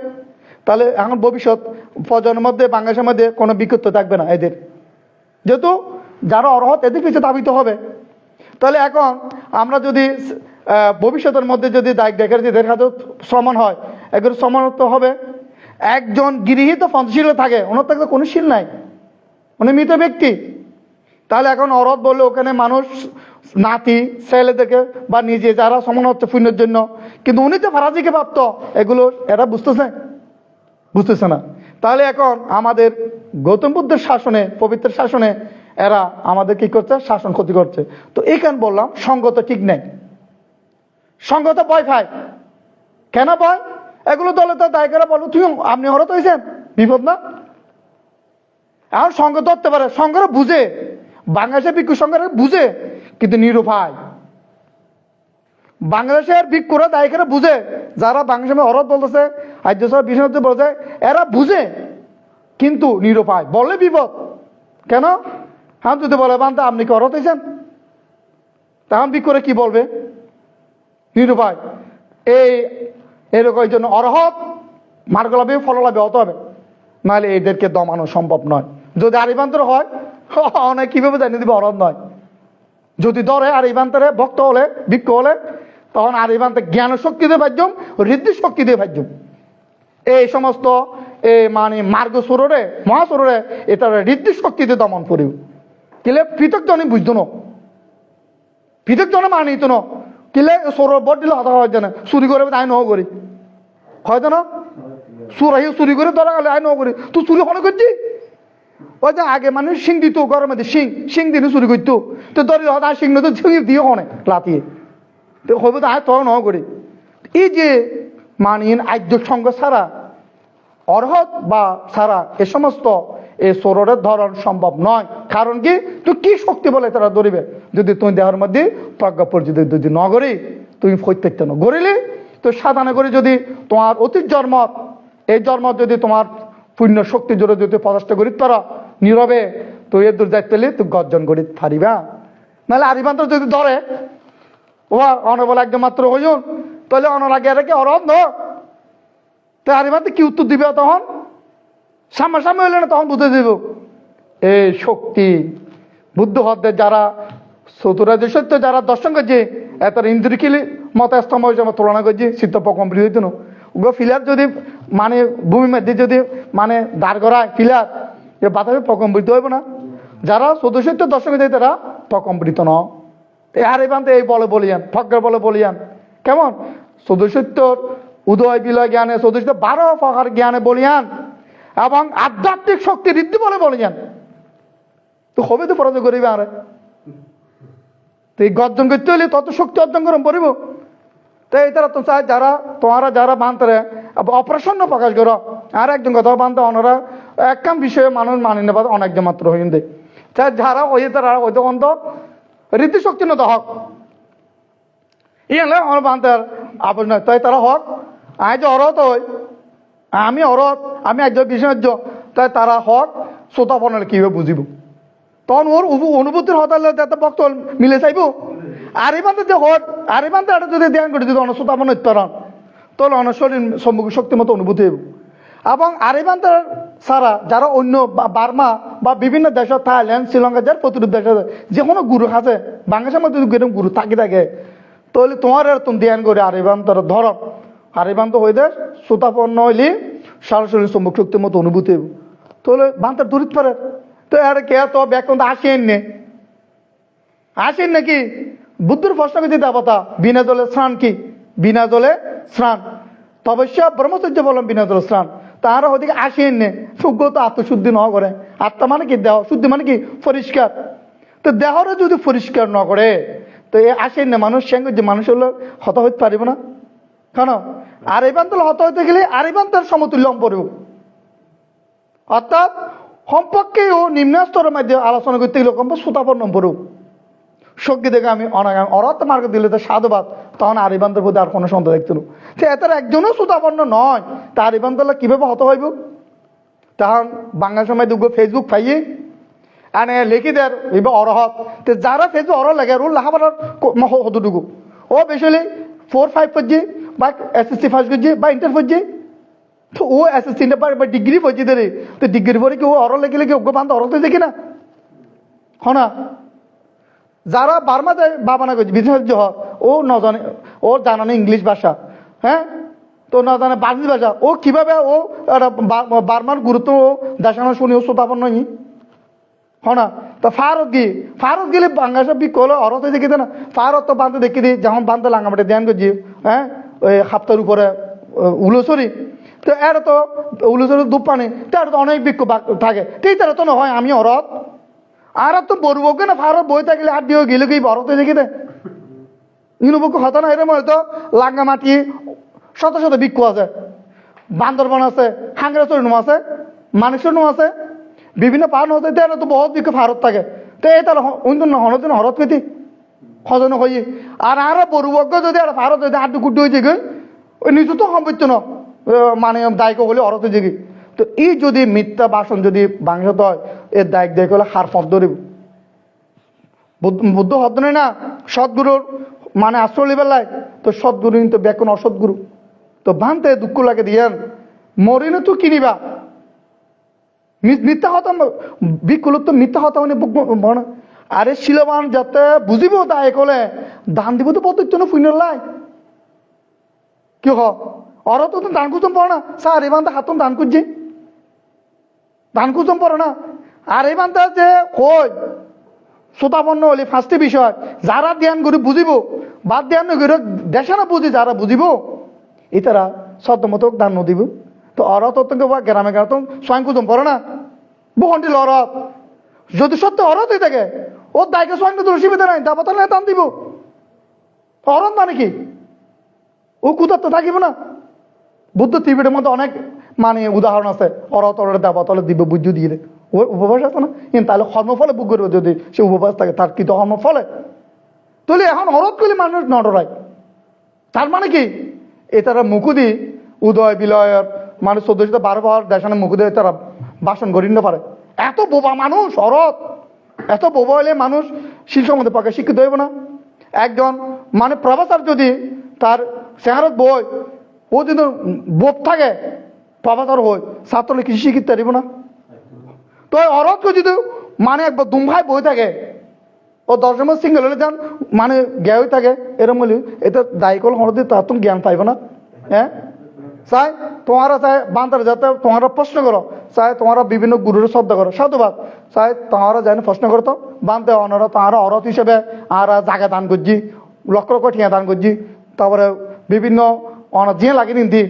Speaker 2: তাহলে এখন ভবিষ্যৎ প্রজন্মের মধ্যে বাংলাদেশের মধ্যে কোনো ভিক্ষুত্ব থাকবে না এদের, যেহেতু যারা অরহত এদের পিছিয়ে দাবিত হবে। তাহলে এখন আমরা যদি ভবিষ্যতের মধ্যে যদি দায়িত্ব দেখে এদের কাছে সমান হয়, এগুলো সমানত্ব হবে। একজন গৃহীত পঞ্চশীল থাকে, ওনার থাকলে কোনো শীল নাই, উনি মৃত ব্যক্তি। তাহলে এখন অরহত বললে ওখানে মানুষ নাতি ছেলেদেরকে বা নিজে যারা সমান হচ্ছে পুণ্যের জন্য, কিন্তু উনি তো ফারাজিকে প্রাপ্ত, এগুলো এরা বুঝতেছে না। তাহলে এখন আমাদের গৌতম বুদ্ধের শাসনে, পবিত্র শাসনে এরা আমাদের কি করছে, শাসন ক্ষতি করছে। তো এইখানে বললাম সঙ্গত ঠিক নেই, সঙ্গত ভয় পায়। কেন ভয়? এগুলো দলে তো দায় করে বলো তুই আপনি অরহত হয়েছেন, বিপদ না? এখন সঙ্গ ধরতে পারে, সঙ্গরা বুঝে, বাংলাদেশের ভিক্ষু সঙ্গরা বুঝে, কিন্তু নিরুপায়। বাংলাদেশের ভিক্ষুরা দায় করে বুঝে, যারা বাংলাদেশে অরহত বলতেছে, আর্য সমাজ বিষ্ণু বলছে, এরা বুঝে কিন্তু নিরুপায়, বললে বিপদ। কেন? হ্যাঁ, যদি বলে বান্ধা আপনি কি অরহত হয়েছেন, তখন ভিক্ষুরা কি বলবে? নিরুপায়। এরকম এই জন্য অরহত মার্গ লাভে ফল লাভে হতে হবে, নাহলে এদেরকে দমানো সম্ভব নয়। যদি আরিবান্তর হয় অনেক কিভাবে জানিয়ে দিবে অরহত নয়। যদি ধরে আরিবান্তরে ভক্ত হলে, ভিক্ষু হলে, তখন আরিবান্তে জ্ঞান শক্তি দিয়ে ভাজ্যম, হৃদয় শক্তি দিয়ে ভাজ্যম। এই সমস্ত মানে মার্গ সুররে মহাসুররে এটা হৃদয় শক্তি দিয়ে দমন করিব। কিলে পৃথক জনে বুঝতো না, পৃথক জনে মানিত না, কিলে সৌর বট দিলে হতা হয় জানে, চুরি করে তাই নহ করি হয়তো না, চুরি করে ধরা গেলে আই নহ করি, তুই চুরি হলে করছি। ওই যে আগে মানে শিং দিত গরমের মধ্যে, শিং দিনে চুরি করতো, তো ধরি হতা শিং তো শিং দিয়ে হনে লাতিয়ে, তো হইব তো আয় তখন নহ করি। এই যে মানে আদ্য সঙ্গ ছাড়া, অরহত বা ছাড়া এ সমস্ত এই সৌরের ধরন সম্ভব নয়। কারণ তুই কি শক্তি বলে তারা ধরিবে, যদি তুমি দেহের মধ্যে প্রজ্ঞা পরিচিত যদি ন করি, তুমি প্রত্যেকটা ন গড়িলে তো সাধনা করে যদি তোমার অতীত জন্ম, এই জন্ম যদি তোমার পুণ্য শক্তি জোরে যদি প্রচেষ্টা করি তারা নীরবে তুই এর দূর যাইতে পেলে তুই গর্জন করি পারিবা। নাহলে আরিবান্ত যদি ধরে ও অনবল একদম মাত্র হইন, তাহলে অনরাগে এর কি অরহত ন, তো আরিবান্ত কি উত্তর দিবে? তখন সামনাসামনি হইলে না, তখন বুঝে দিব এই শক্তি। বুদ্ধ হদ্দের যারা চতুরাজ্য সত্য যারা দর্শন করছে, এত ইন্দ্রিকিলি মত স্তম্ভ হিসেবে তুলনা করছে, চিত্তপ কমপ্লিট হইত না। ওগুলো ফিলার যদি মানে ভূমির মধ্যে যদি মানে দাঁড় করায় ফিলার, এ বাতাসে প্রকম্পিত হইব না। যারা সদস্য দর্শন করছে তারা প্রকম্পিত ন। আর এই বান্ধে এই বলে বলিয়ান, ফকর বলে বলিয়ান, কেমন সদস্যত্বর উদয় বিলয় জ্ঞানে, সদস্য 12 প্রকার জ্ঞানে বলিয়ান, এবং আধ্যাত্মিক শক্তি ঋদ্ধি বলে বলিয়ান। তো হবে তো পরাজয় করিবে আরে, তো এই গর্জন করতে হলে তত শক্তি অর্জন করম পড়িব। তো এই তারা তো চায় যারা তোমারা যারা বান্ধরে অপ্রসন্ন প্রকাশ করো, আর একজন কথা বান্ধে ওনারা একখান বিষয়ে মানুষ মানি নেবা অনেকজন মাত্র হইন দে, চাই যারা ওই তারা ওই তখন তো রীতি শক্তি নত হক ইয়ে আমার বান্ধব আবশ নয়, তাই তারা হক আয় যে অরহত হই, আমি অরহত, আমি একজন বিশেষজ্ঞ, তাই তারা হক শ্রোতাপনের কিভাবে বুঝিব, তখন ওর অনুভূতির হতালে যাতে বক্ত মিলে চাইব। আর এই বান্ধব যে হট, আর এই বান্ধব এটা যদি ধ্যান করে যদি অনশ্রোতাপন উত্তরণ, তাহলে অনশরীর সম্মুখ শক্তি মতো অনুভূতি হইব। এবং আরিবান্তার ছাড়া যারা অন্য বার্মা বা বিভিন্ন দেশত থাইল্যান্ড শ্রীলঙ্কা যার প্রতিরূপ দেশ আছে যে কোনো গুরু আছে বাংলাদেশের মধ্যে এরকম গুরু থাকে তাহলে তোমার তুমি ধ্যান করে আরিবান্তার ধর আরিবান্ত হয়ে দেয় সুতাপন্ন হইলে সরাসরি সম্মুখ শক্তির মতো অনুভূতি হইব তাহলে বান্তার দূরিত পারে তো আর কে তো ব্যাকরণ আসেন নাকি বুদ্ধর প্রশ্ন করতে দেবতা বিনা জলে স্নান কি বিনা জলে স্নান তবশ্য ব্রহ্মচর্য বললাম বিনা জলে স্নান তাহারা ওদিকে আসেন নে সুজ্ঞ তো আত্মশুদ্ধি ন করে আত্মা মানে কি দেহ শুদ্ধি মানে কি পরিষ্কার তো দেহরে যদি পরিষ্কার ন করে তো এ আসেন না মানুষ সঙ্গে যে মানুষ হলো হত হইতে পারিব না কেন আরিবান্তর হত হইতে গেলে আরিবান্তের সমতুল্য পড়ব অর্থাৎ সম্পর্কেও নিম্ন স্তরের মধ্যে আলোচনা করতে গেলে কম সুতাপন্ন পড়ব সজ্ঞী দেখে আমি অনাগামী অরত মার্গ দিলে তো সাধুবাদ তখন আরিবান্তের প্রতি আর কোনো সন্দেহ দেখছিল সে এত একজনও সুতাপন্ন নয় তা আরিবান্তলা কীভাবে হত হইব তখন বাংলা সময় দুগ্গ ফেসবুক পাইয়ে আনে লিখি দেয় এবার অরহত তো যারা ফেসবুক অরহ লাগে রুল লাহাবার হতটুকু ও বেশি 4-5 পর্যে বা SSC ফার্স্ট করছে বা ইন্টার পর্যে তো ও SSC বা ডিগ্রি পর্যে দেরে তো ডিগ্রি পরে কি ও অরহ লেগে কি অজ্ঞ বান্ধব অরহ তো দেখি না হনা যারা বার্মা যায় বাবানা করছে বিশেষজ্ঞ ও নজানে ও জানা না ইংলিশ ভাষা হ্যাঁ তো না জানে বাংলা ভাষা ও কিভাবে ও বার্মার গুরুত্ব ও দেশানো শুনি ও শ্রোতাপন্ন হনা তো ফারত গেলে বাংলাদেশ বিকল অরত দেখি না ফারত তো বান্ধব দেখি দিই যেমন বান্ধব লাঙ্গামাটে ধ্যান করছি হ্যাঁ ওই হাপ্তার উপরে উলসরি তো এর তো উলসরি দুপ পানি তার তো অনেক বিক্ষোভ থাকে ঠিক তারা তো নহয় আমি অরত আর তো বলবো না ফারত বই থাকলে আর দিয়ে গেলে কি বরতে দেখি দে ইনুবুক হতো না এরম হয়তো লাঙ্গামাটি শত শত বিক্ষু আছে বান্দরবন আছে হাঙ্গরাচুরি নো আছে মানুষের নো আছে বিভিন্ন পাহাড় হতে তারা তো বহুত বিক্ষোভ ভারত থাকে তো এই তাহলে অন্য হনদিন হরত কেতি হজন হই আর আরো বড়বজ্ঞ যদি আর ভারত যদি আড্ডু গুড্ডু হয়েছে গে ওই নিজে তো সম্পত্ত ন মানে দায়িক বলে অরত হয়েছে কি তো এই যদি মিথ্যা বাসন যদি বাংলাতে হয় এর দায়িক দায়িক হলে হার ফদ ধরিব বুদ্ধ হদ নয় না সদ্গুরুর মানে আশ্রয় লিবার লাই তো সদ্গুরু কিন্তু ব্যাকুন অসৎগুরু তো ভানতে দুঃখ লাগে দিয়েন মরিনে তো কিনিবা মিথ্যা হতাম বিকুল তো মিথ্যা হতাম মানে আরে শিলবান যাতে বুঝিব দায় কলে দান দিব তো পদ্ধতি না ফুইনের লাই কি অর তো দান খুঁজম পড়ো না স্যার এই বান্ধা হাতন দান খুঁজছি দান খুঁজম পড়ো না আর এই বান্ধা যে কই শ্রোতাপন্ন হলে ফার্স্টে বিষয় যারা ধ্যান করে বুঝিব বাদ ধ্যান করে দেশে না বুঝি যারা বুঝিব এটারা সদ্যমতো দান নদিব তো অরত বা গ্রামে গ্রামে তো স্বয়ং খুঁজম পড়ো না বহনটি অরত যদি সত্য অরত হয়ে থাকে ওর দায়কে স্বয়ং তো অসুবিধা নাই দাবতা না দান দিব অরত মানে কি ও কুদার তো থাকিব না বুদ্ধ ত্রিপিটের মধ্যে অনেক মানে উদাহরণ আছে অরত অরত দাবতলে দিব বুদ্ধ দিয়ে দেয় ও উপবাস আছে না কিন্তু তাহলে কর্মফলে বুক করবে যদি সে উপবাস থাকে তার কি তো কর্মফলে তাহলে এখন অরত করলে মানুষ নডরায় তার মানে কি এ তারা মুকুদি উদয় বিলয়ের মানুষ 1412 দেশানে মুকুদি তারা বাসন করি না পারে এত বোবা মানুষ অরত এত বোবা হলে মানুষ শিল্প মধ্যে পক্ষে শিক্ষিত হইব না একজন মানে প্রফেসর যদি তার চেহারত বই ও যদি বোপ থাকে প্রফেসর হই ছাত্রলে কৃষি শিক্ষিত পারিব না তো অরতকে যদি মানে একবার দুমভাই বই থাকে ও 10 নম্বর সিঙ্গেল হলে যান মানে জ্ঞান হয়ে থাকে এরম বলি এটা দায়িকল হরদি তার তুমি জ্ঞান পাইব না হ্যাঁ চাই তোমারা চাই বান্তার যাতে তোমারা প্রশ্ন করো চাই তোমারা বিভিন্ন গুরুর শ্রদ্ধা করো সাধুবাদ চাই তোমারা যাই প্রশ্ন করতো বানতে অনারা তাহারা অরত হিসেবে আর জায়গা দান করছি লক্ষ লক্ষ ঠিয়া দান করছি তারপরে বিভিন্ন অনার যে লাগে নিন দি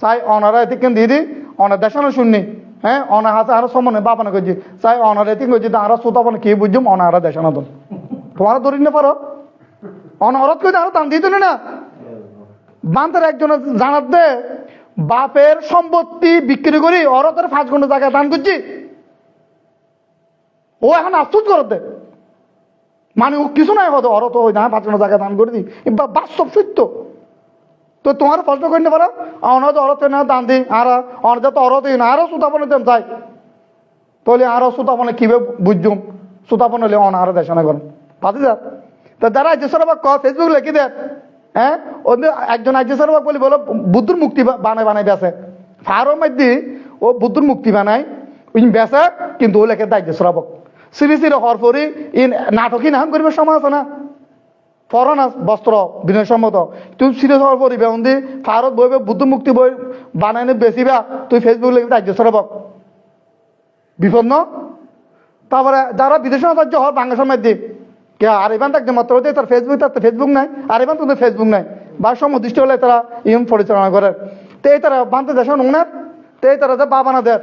Speaker 2: চাই অনারা এদিকে দিয়ে দি অনার দেশানো শুননি হ্যাঁ অনা হাতে আরো সমানে বাপানা করছি চাই অনার এদিকে করছি আরো শ্রোতাপনে কি বুঝছুম অনারা দেশানো দল তোমারা ধরি না পারো অনরত করে আরো দান দিতে না বান্তার একজনের জানাত দে বাপের সম্পত্তি বিক্রি করি অরতের 5 ঘন্টা জায়গা দান করছি ও এখন আশ্চর্য করতে মানে ও কিছু নাই হতো অরত ওই না 5 ঘন্টা জায়গা দান করে দিই বাস্তব সত্য তো তোমার প্রশ্ন করতে পারো অনাদ অরতে না দান দিই আর অনাদ তো অরতই না আরো সুতাপনে দেন চাই তাহলে আরো সুতাপনে কিভাবে বুঝছুম সুতাপন হলে অনার দেশনা করেন পাতি যা তো যারা যেসব ফেসবুক লিখে দেন হ্যাঁ ওদের একজন আইজি সারবাক বলি বলো বুদ্ধর মুক্তি বানাই বানাই আছে ফারো মধ্যে ও বুদ্ধর মুক্তি বানায় ইন বেসা কিন্তু ও লেখে দায়িত্ব শ্রাবক শ্রী শ্রী হর পরি ইন নাটকই নাম করিবে সময় আছে না ফরনা বস্ত্র বিনয় সম্মত তুই সিরিয়াস হওয়ার পরি বেউন্দি ফারত বইবে বুদ্ধ মুক্তি বই বানাইনে বেশিবা তুই ফেসবুক লেগে দায়িত্ব শ্রাবক বিপন্ন তারপরে যারা বিদেশে সাহায্য হয় বাংলাদেশের মধ্যে কে আর এবার থাকতে মাত্র তার ফেসবুক নাই আর এবার তোদের ফেসবুক নাই বা সমুদ্দিষ্ট হলে তারা ইম পরিচালনা করে তো এই তারা বানতে দেশ নোংনার তো এই তারা বাবানা দেয়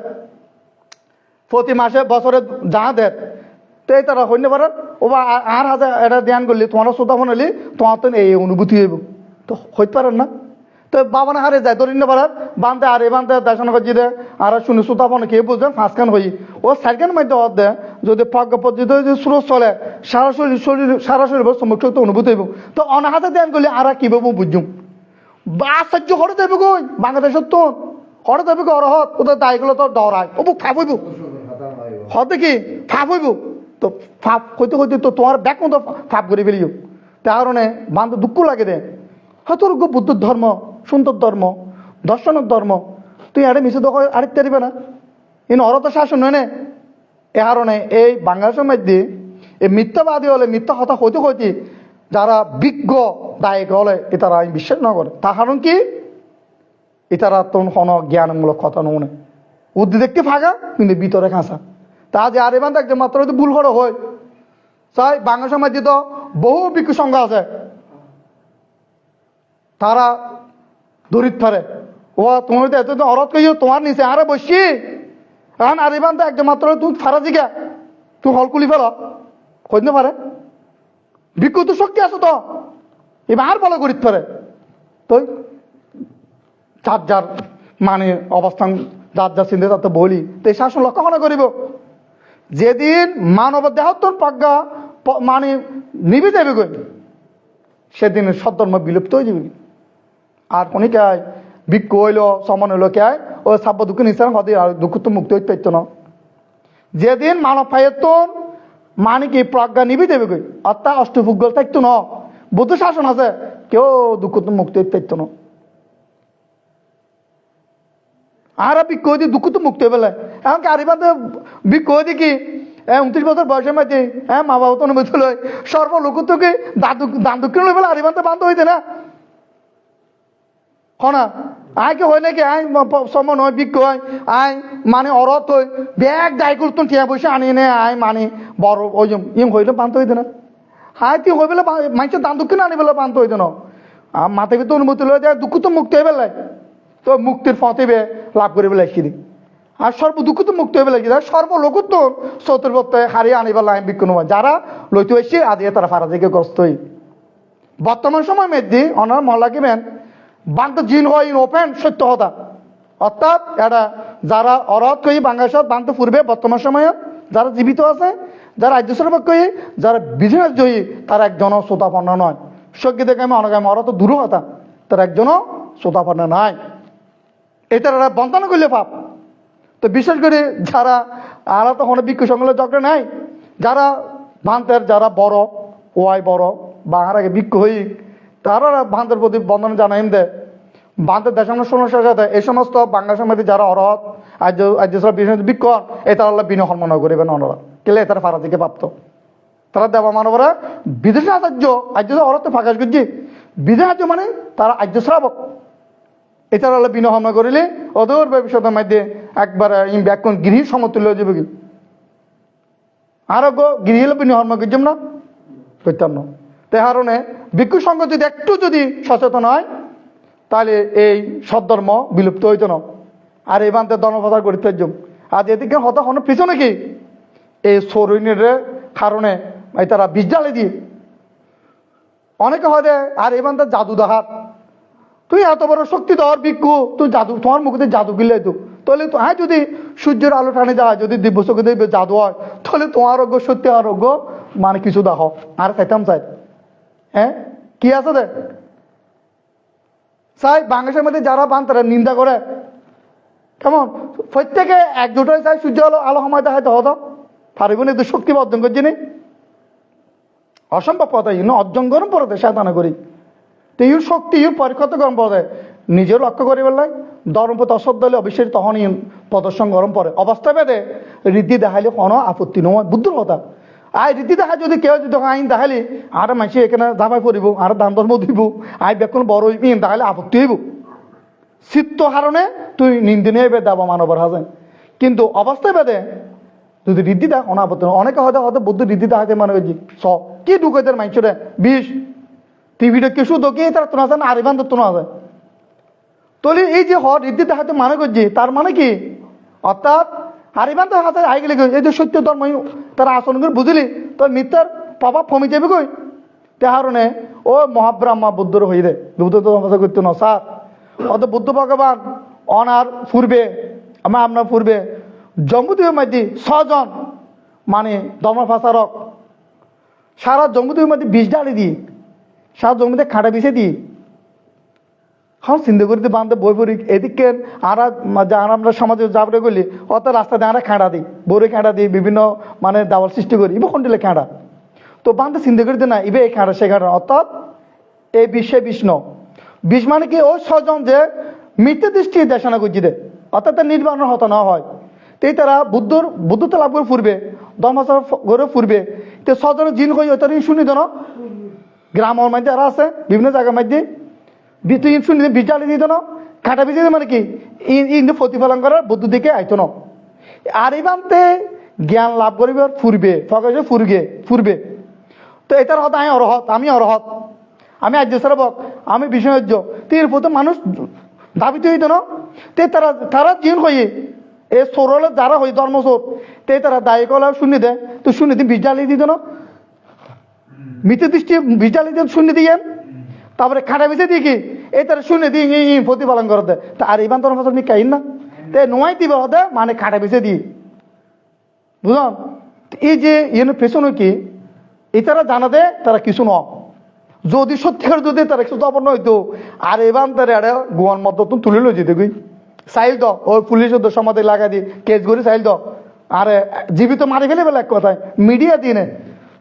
Speaker 2: প্রতি মাসে বছরে যা দেয় তো এই তারা হইতে পারে ও বা আর হাজার এটা ধ্যান করলি তোমার শ্রোতা হলি তোমার তো এই অনুভূতি হইব তো হইতে পারেন না তো বাবানা হারে যায় ধরে নিতে পারার বানতে আর এই বানতে দেশানো করছি দে আর শুনে শ্রোতা বনে কে বুঝবেন ফাঁসখান হই ও সাইকেল মধ্যে হত দেয় যদি প্রজ্ঞা পদ্ধতি যদি স্রোত চলে সারা শরীর সম্মুখ অনুভূতি হইব তো অনাহাতে ধ্যান করলে আর কি ভাবো বুঝুম বা আশ্চর্য হরে দেবে কই বাংলাদেশের তো হরে দেবে কই অরহত ওদের দায়গুলো তো ডরায় ও বুক ফাপ হইব হতে কি ফাপ হইব তো ফাপ হইতে হইতে তো তোমার ব্যাক মতো ফাপ করে ফেলিও তার কারণে বান্ধব দুঃখ লাগে দে হয়তো বুদ্ধর ধর্ম সুন্দর ধর্ম দর্শনের ধর্ম তুই আরে মিশে দোকান আরেক তারিবে না ইন অরত শাসন নয় না এ কারণে এই বাংলাদেশের মধ্যে এই মিথ্যাবাদী হলে মিথ্যা কথা হইতে হইতে যারা বিজ্ঞ দায়ক হলে এটারা আমি বিশ্বাস না করে তার কারণ কি এটারা তো কোনো জ্ঞানমূলক কথা নয় উদ্দি দেখতে ফাঁকা কিন্তু ভিতরে খাঁচা তা যে আর এবার দেখছে মাত্র হয়তো ভুল করে হয় তাই বাংলা সমাজে তো বহু ভিক্ষু সংঘ আছে তারা দরিদ পারে ও তোমার এত অরত কইও তোমার নিচে আরে বসছি এখন আর এবার তো একজন মাত্র তুমি ফারা জিগা তুই হলকুলি ফেল কইতে পারে ভিক্ষু তো শক্তি আছে তো এবার আর বলে গরিব পারে তো যার যার মানে অবস্থান যার যার চিন্তা তাতে বলি তো এই শাসন লক্ষ্য মনে করিব যেদিন মানব দেহত্তর প্রজ্ঞা মানে নিবি যাবে গই সেদিন সদ্ধর্ম বিলুপ্ত হয়ে যাবে আর কোনি কে ভিক্ষু হইল সমান হইল কে ও সাব্য দুঃখ নিশ্চয় হতে আর দুঃখ তো মুক্তি হইতে পারত না যেদিন মানব পাইতন মানে কি প্রজ্ঞা নিবি দেবে গই অর্থাৎ অষ্টভুগল থাকতো না বুদ্ধ শাসন আছে কেউ দুঃখ তো মুক্তি হইতে পারত না আর ভিক্ষু হইতে দুঃখ তো মুক্তি হয়ে পেলে এমনকি আরিবাতে ভিক্ষু হইতে কি 29 বছর বয়সের মধ্যে মা বাবা তো অনুমতি লয় সর্বলোক থেকে দান দক্ষিণ লই পেলে আরিবাতে বান্ধ হইতে না হনা আয় কে হয় নাকি আয় সমন হয় ভিক্ষু হয় আয় মানে অরত হই ব্যাগ দায় করতুন ঠিয়া পয়সা আনি নে আয় মানে বড় ওই ইম হইলে বান্ধ হইতে না আয় তুই হয়ে পেলে মানুষের দান দক্ষিণ আনি পেলে বান্ধ হইতে না মাথা কিন্তু অনুমতি লয় যায় দুঃখ তো মুক্তি হয়ে পেলে তো মুক্তির ফতেবে লাভ করে পেলে আসছি আর সর্ব দুঃখ তো মুক্তি হয়ে পেলে সর্বলোকত্ব চতুর্বত্তায় হারিয়ে আনিবার লাইন বিক্ষণ যারা লইতে আসছে আজ তারা ফারাজিকে গ্রস্ত হই বর্তমান সময় মধ্যে অনার মহল্লা কিবেন বান্ত জিন হয় ইন ওপেন সত্য হতা অর্থাৎ এটা যারা অরহত কই বাংলাদেশত বান্ত পূর্বে বর্তমান সময়ে যারা জীবিত আছে যারা রাজ্যসভা কই যারা বিজনেস জয়ী তারা একজনও শ্রোতাপন্ন নয় সজ্ঞী দেখে আমি অনেক অরহত দূর হতা তার একজনও শ্রোতাপন্ন নাই এটা বন্টন করলে পাপ তো বিশেষ করে যারা আরা তো কোনো ভিক্ষু সংগ্রহ চক্র নাই যারা ভান্তের যারা বড় ওয়াই বড় বা আর আগে ভিক্ষু হই তারা ভান্তের প্রতি বন্ধন জানাইম দেয় ভান্তের দেশানোর সমস্যা সাথে এই সমস্ত বাংলা সমাজে যারা অরহত আজ বিশেষ ভিক্ষু এ তারা আল্লাহ বিনয় সম্মান করিবেন ওনারা কেলে তারা ফারাজিকে প্রাপ্ত তারা দেবা মানবরা বিদেশি আচার্য আর্য অরহতে ফাঁকাশ করছি বিদেশি আর্য মানে তারা আর্য শ্রাবক এটা আল্লাহ বিনয় সম্মান করিলে অদূর ভবিষ্যতের মধ্যে একবার ব্যাকুণ গৃহীর সমতুল্য হয়ে যাবে কি আরোগ্য গৃহীল বিনয় সম্মান করছাম না করতাম না তে কারণে ভিক্ষু সংঘ যদি একটু যদি সচেতন হয় তাহলে এই সদ্ধর্ম বিলুপ্ত হইত না আর এই বান্তে ধর্মপ্রচার করতে পারতাম আজ এদিকে হতা হন পিছনে কি এই শরীরের কারণে তারা বিষ জ্বালে দিয়ে অনেকে হয় আর এই বান্তে জাদু দেখার তুই এত বড় শক্তি ধর ভিক্ষু তুই জাদু তোমার মুখে জাদু গিলে তো তাহলে হ্যাঁ যদি সূর্যের আলো টানে যায় যদি দিব্য চোখে দেখবে জাদু হয় তাহলে তোমার আরোগ্য সত্যি আরোগ্য মানে কিছু দেখো আর খাইতাম চাই হ্যাঁ কি আছে দেখ চাই বাংলাদেশের মধ্যে যারা পান তারা নিন্দা করে কেমন প্রত্যেকে একজোট হয়ে চাই সূর্য আলো আলো সময় দেখাইতে হতো পারিব না তো শক্তি অর্জন করছি নি অসম্ভব কথা ইনো অর্জন করুন পরে সাধনা করি তো ইউর শক্তি ইউর পরীক্ষা গরম পড়ে নিজেও লক্ষ্য করি বললাই ধর্মপথ অশ্রদ্ধা হলে অবশ্যই তখনই প্রদর্শন গরম পড়ে অবস্থা বেদে রীতি দেখাইলে কোনো আপত্তি নয় বুদ্ধর কথা আই রীতি দেখা যদি কেউ যদি আইন দেখালি আর মাসি এখানে দাবাই পড়িব আর দান ধর্ম দিব আই বেখন বড় ইন দেখালে আপত্তি হইব চিত্ত হারণে তুই নিন্দিনে এবে দেবা মানবর হাজেন কিন্তু অবস্থায় বেদে যদি রীতি দেখ অনা আপত্তি অনেকে হয়তো হয়তো বুদ্ধ রীতি দেখাতে মানে হয়েছি কি ঢুকেছে মাইছরে বিষ টিভিটা কিছু দোকে তারা তো না আছে না আরিবান তো না আছে তাহলে এই যে রীতি দেখাতে মানে করছি তার মানে কি অর্থাৎ হারিবান তো হাতে আই গেলে এই যে সত্য ধর্ম তারা আচরণ করে বুঝলি তো মিথ্যার প্রভাব কমে যাবে কই তে কারণে ও মহাব্রাহ্মা বুদ্ধর হয়ে দে বুদ্ধ তো কথা করতো না স্যার অত বুদ্ধ ভগবান অনার পূর্বে আপনার পূর্বে জম্বুদ্বীপের মধ্যে 6 জন মানে ধর্মপ্রচারক সারা জম্বুদ্বীপের মধ্যে বিষ ডালি দিই সারা জমিতে খাটা বিষে দিই হ্যাঁ চিন্তা করতে বান্ধব বই পড়ি এদিকে আর আমরা সমাজে যাবরে করলি অত রাস্তাতে আমরা খাঁড়া দিই বড়ি খাঁড়া দিই বিভিন্ন মানে দাওয়ার সৃষ্টি করি ইবে কোন দিলে খাঁড়া তো বান্ধব চিন্তা করতে না ইবে এই খাঁড়া সে খাঁড়া অর্থাৎ এই বিশ্বে বিষ্ণু বিষ মানে কি ও 6 জন যে মৃত্যু দৃষ্টি দেশনা করছি দে অর্থাৎ তার নির্বাণ হত না হয় তাই তারা বুদ্ধত্ব লাভ করে ফুরবে ধর্মাচার করে ফুরবে তো 6 জনের জিন হয়ে তার শুনি দেন গ্রামের মধ্যে আর আছে বিভিন্ন জায়গার মধ্যে তুই শুনি বিচালি দিত না খাটা বিচি মানে কি ইন্দু প্রতিফলন করার বুদ্ধ দিকে আইতো না আর এই বানতে জ্ঞান লাভ করিবে ফুরবে ফকাশে ফুরবে তো এটার হত আমি অরহত আমি আর্যশ্রাবক আমি বিষ্ণুজ্য তীর প্রথম মানুষ দাবিত হইত না তে তারা জিন হয়ে এই সরল যারা হই ধর্মসোর তে তারা দায়ী কলা শুনি দেয় তো শুনি দিন বিচালি দিত না মৃত দৃষ্টি বিচালি দিয়ে শুনি দিয়ে তারপরে খাটা বেঁচে দিয়ে কি এই তারা শুনে দিই প্রতিপালন করে দেয় তা আর ইমান তোর মতো কাইন না তে নোয়াই দিব হতে মানে খাটা বেঁচে দিই বুঝলাম এই যে পেছনে কি এই তারা জানা দেয় তারা কিছু ন যদি সত্যিকার যদি তারা কিছু অপন্ন হইতো আর এবার তারা একটা গোয়ার মতো তুমি তুলে লো যেতে গই চাইল দ ওই পুলিশ সমাধি লাগাই দি কেস করে চাইল দ আর জীবিত মারি ফেলে বেলা এক কথায় মিডিয়া দিয়ে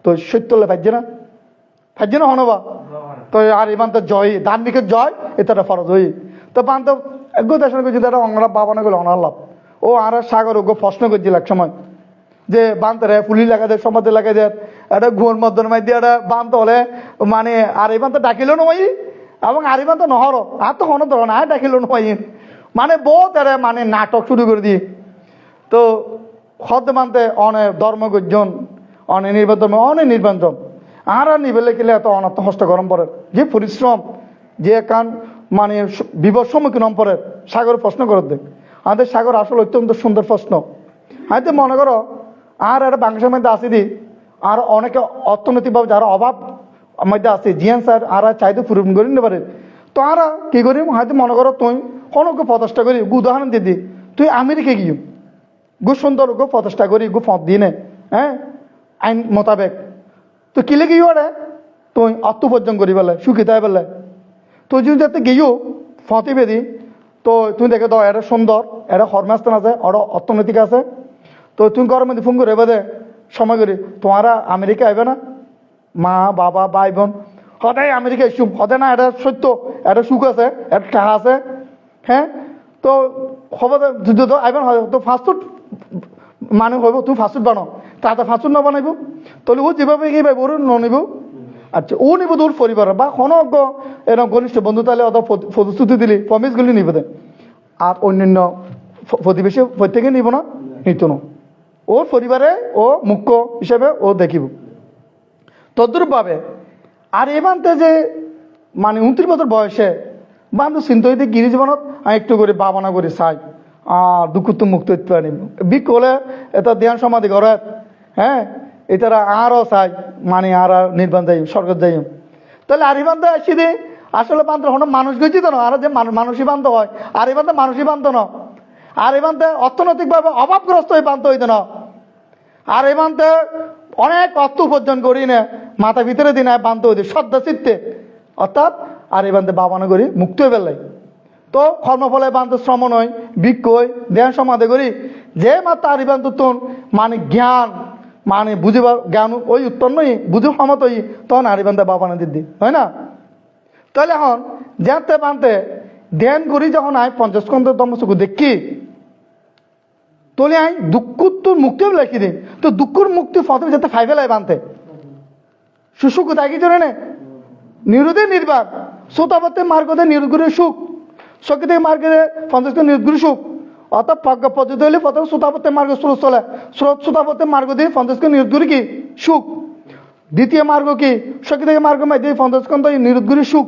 Speaker 2: তো সত্য পাইছে না হনবা তো আর ইমান তো জয় ধার্মিকের জয় এটা ফরজ হই তো বান তো একগো দেশের করছি দাদা অংরা বাবা না গেলে অনার লাভ ও আর সাগর ওগো প্রশ্ন করছিল এক সময় যে বানতে পুলিশ লাগাই দেয় সমাজে লাগাই দেয় একটা ঘুর মধ্যে দিয়ে একটা বান্ত হলে মানে আর ইমান তো ডাকিল নয় এবং আর ইমান তো নহর আর তো কোনো ধরনের আর ডাকিল নয় মানে বহুত এরা মানে নাটক শুরু করে দিয়ে তো হদ মানতে অনেক ধর্মগর্জন অনেক নির্বাচন আর নিবেলে গেলে এত অনাত্ম হস্ত গরম পড়ে যে পরিশ্রম যে কান মানে বিপদ সম্মুখীন পড়ে সাগর প্রশ্ন করে দেয় আমাদের সাগর আসলে অত্যন্ত সুন্দর প্রশ্ন হয়তো মনে করো আর একটা বাংলাদেশের মধ্যে আসি দি আর অনেকে অর্থনৈতিকভাবে যারা অভাব মধ্যে আছে জিয়ান স্যার আর চাইতে পূরণ করে নিতে পারে তো আর কি করি হয়তো মনে করো তুই কোনো প্রচেষ্টা করি উদাহরণ দিয়ে দি তুই আমেরিকা গিয়ে সুন্দর প্রচেষ্টা করি ফত দিয়ে নে হ্যাঁ আইন মোতাবেক তো কিলে গিয়ে ওরে তুই অর্থ উপার্জন করি পেলে সুখিতায় পেলে তুই যদি যাতে গিয়েও ফতে বেদি তো তুমি দেখে দাও এটা সুন্দর এটা হরমাস্তান আছে ওরা অর্থনৈতিক আছে তো তুমি ঘরের মধ্যে ফোন করে এবার সময় করি তোমারা আমেরিকা আইবে না মা বাবা ভাই বোন সদায় আমেরিকা এসু সদায় না এটা সত্য এটা সুখ আছে একটা টাকা আছে হ্যাঁ তো হবে তো আইবেন তো ফাস্টফুড মানে হইব তুমি ফাস্টফুড বানাও তাতে ফাস্টফুড না বানাইব তাহলে ও যেভাবে গিয়ে পাইব ওর নিব আচ্ছা ও নিব তোর পরিবার বা কোনো এরকম ঘনিষ্ঠ বন্ধু তাহলে অত প্রতিশ্রুতি দিলি প্রমিসগুলি নিবে দেয় আর অন্যান্য প্রতিবেশী প্রত্যেকে নিব না নিত না ওর পরিবারে ও মুখ্য হিসেবে ও দেখিব তদ্রূপভাবে আর এবানতে যে মানে 29 বছর বয়সে বান্ধব চিন্তা হইতে গিরি জীবনত আমি একটু করে ভাবনা করে চাই আর দুঃখ মুক্ত হইতে পারি বিক হলে এটা ধ্যান সমাধি করে হ্যাঁ এটারা আরও চাই মানে আর নির্বাণ যাই সরকার যাই তাহলে আর বান্ধব আসি দে আসলে বান্ধব হলো মানুষ গেছি তো না আর যে মানুষই বান্ধব হয় আর এই বান্ধব মানুষই বান্ধব না আর এই বান্ধব অর্থনৈতিকভাবে অভাবগ্রস্ত হয়ে বান্ধব হইতে না আর এই বান্ধব অনেক অর্থ উপার্জন করি না মাথা ভিতরে দিন বান্ধব হইতে শ্রদ্ধা চিত্তে অর্থাৎ আর এই বান্ধব বাবানো করি মুক্ত হয়ে পেলাই তো কর্মফলে বান্ধব শ্রম নয় বিক্ষয় ধ্যান সমাধি করি যে মাত্র আর বান্ধব তুন মানে জ্ঞান মানে বুঝিবার জ্ঞান ওই উৎপন্নই বুঝির ক্ষমতা তখন আর বান্ধব বাবানো দিদি হয় না তাহলে এখন যেতে বানতে ধ্যান করি যখন আয় পঞ্চস্কন্ধ ধর্মচক্ষু দেখি তোলে আই দুঃখ তোর মুক্তিও লেখি দিই তো দুঃখর মুক্তি প্রথমে যাতে ফাইভে লাই বানতে সুসুখ তাই কি জানে নিরুদে নির্বাক শ্রোতাপত্যের মার্গতে নিরুদ্গুরু সুখ সকিতে মার্গে পঞ্চস্কন্ধ নিরুদ্গুরু সুখ অর্থাৎ প্রজ্ঞা পদ্ধতি হলে প্রথমে শ্রোতাপত্যের মার্গ স্রোত চলে স্রোত শ্রোতাপত্যের মার্গ দিয়ে পঞ্চস্কন্ধ নিরুদ্গুরু কি সুখ দ্বিতীয় মার্গ কি সকিতে মার্গ মাধ্যমে পঞ্চস্কন্ধ নিরুদ্গুরু সুখ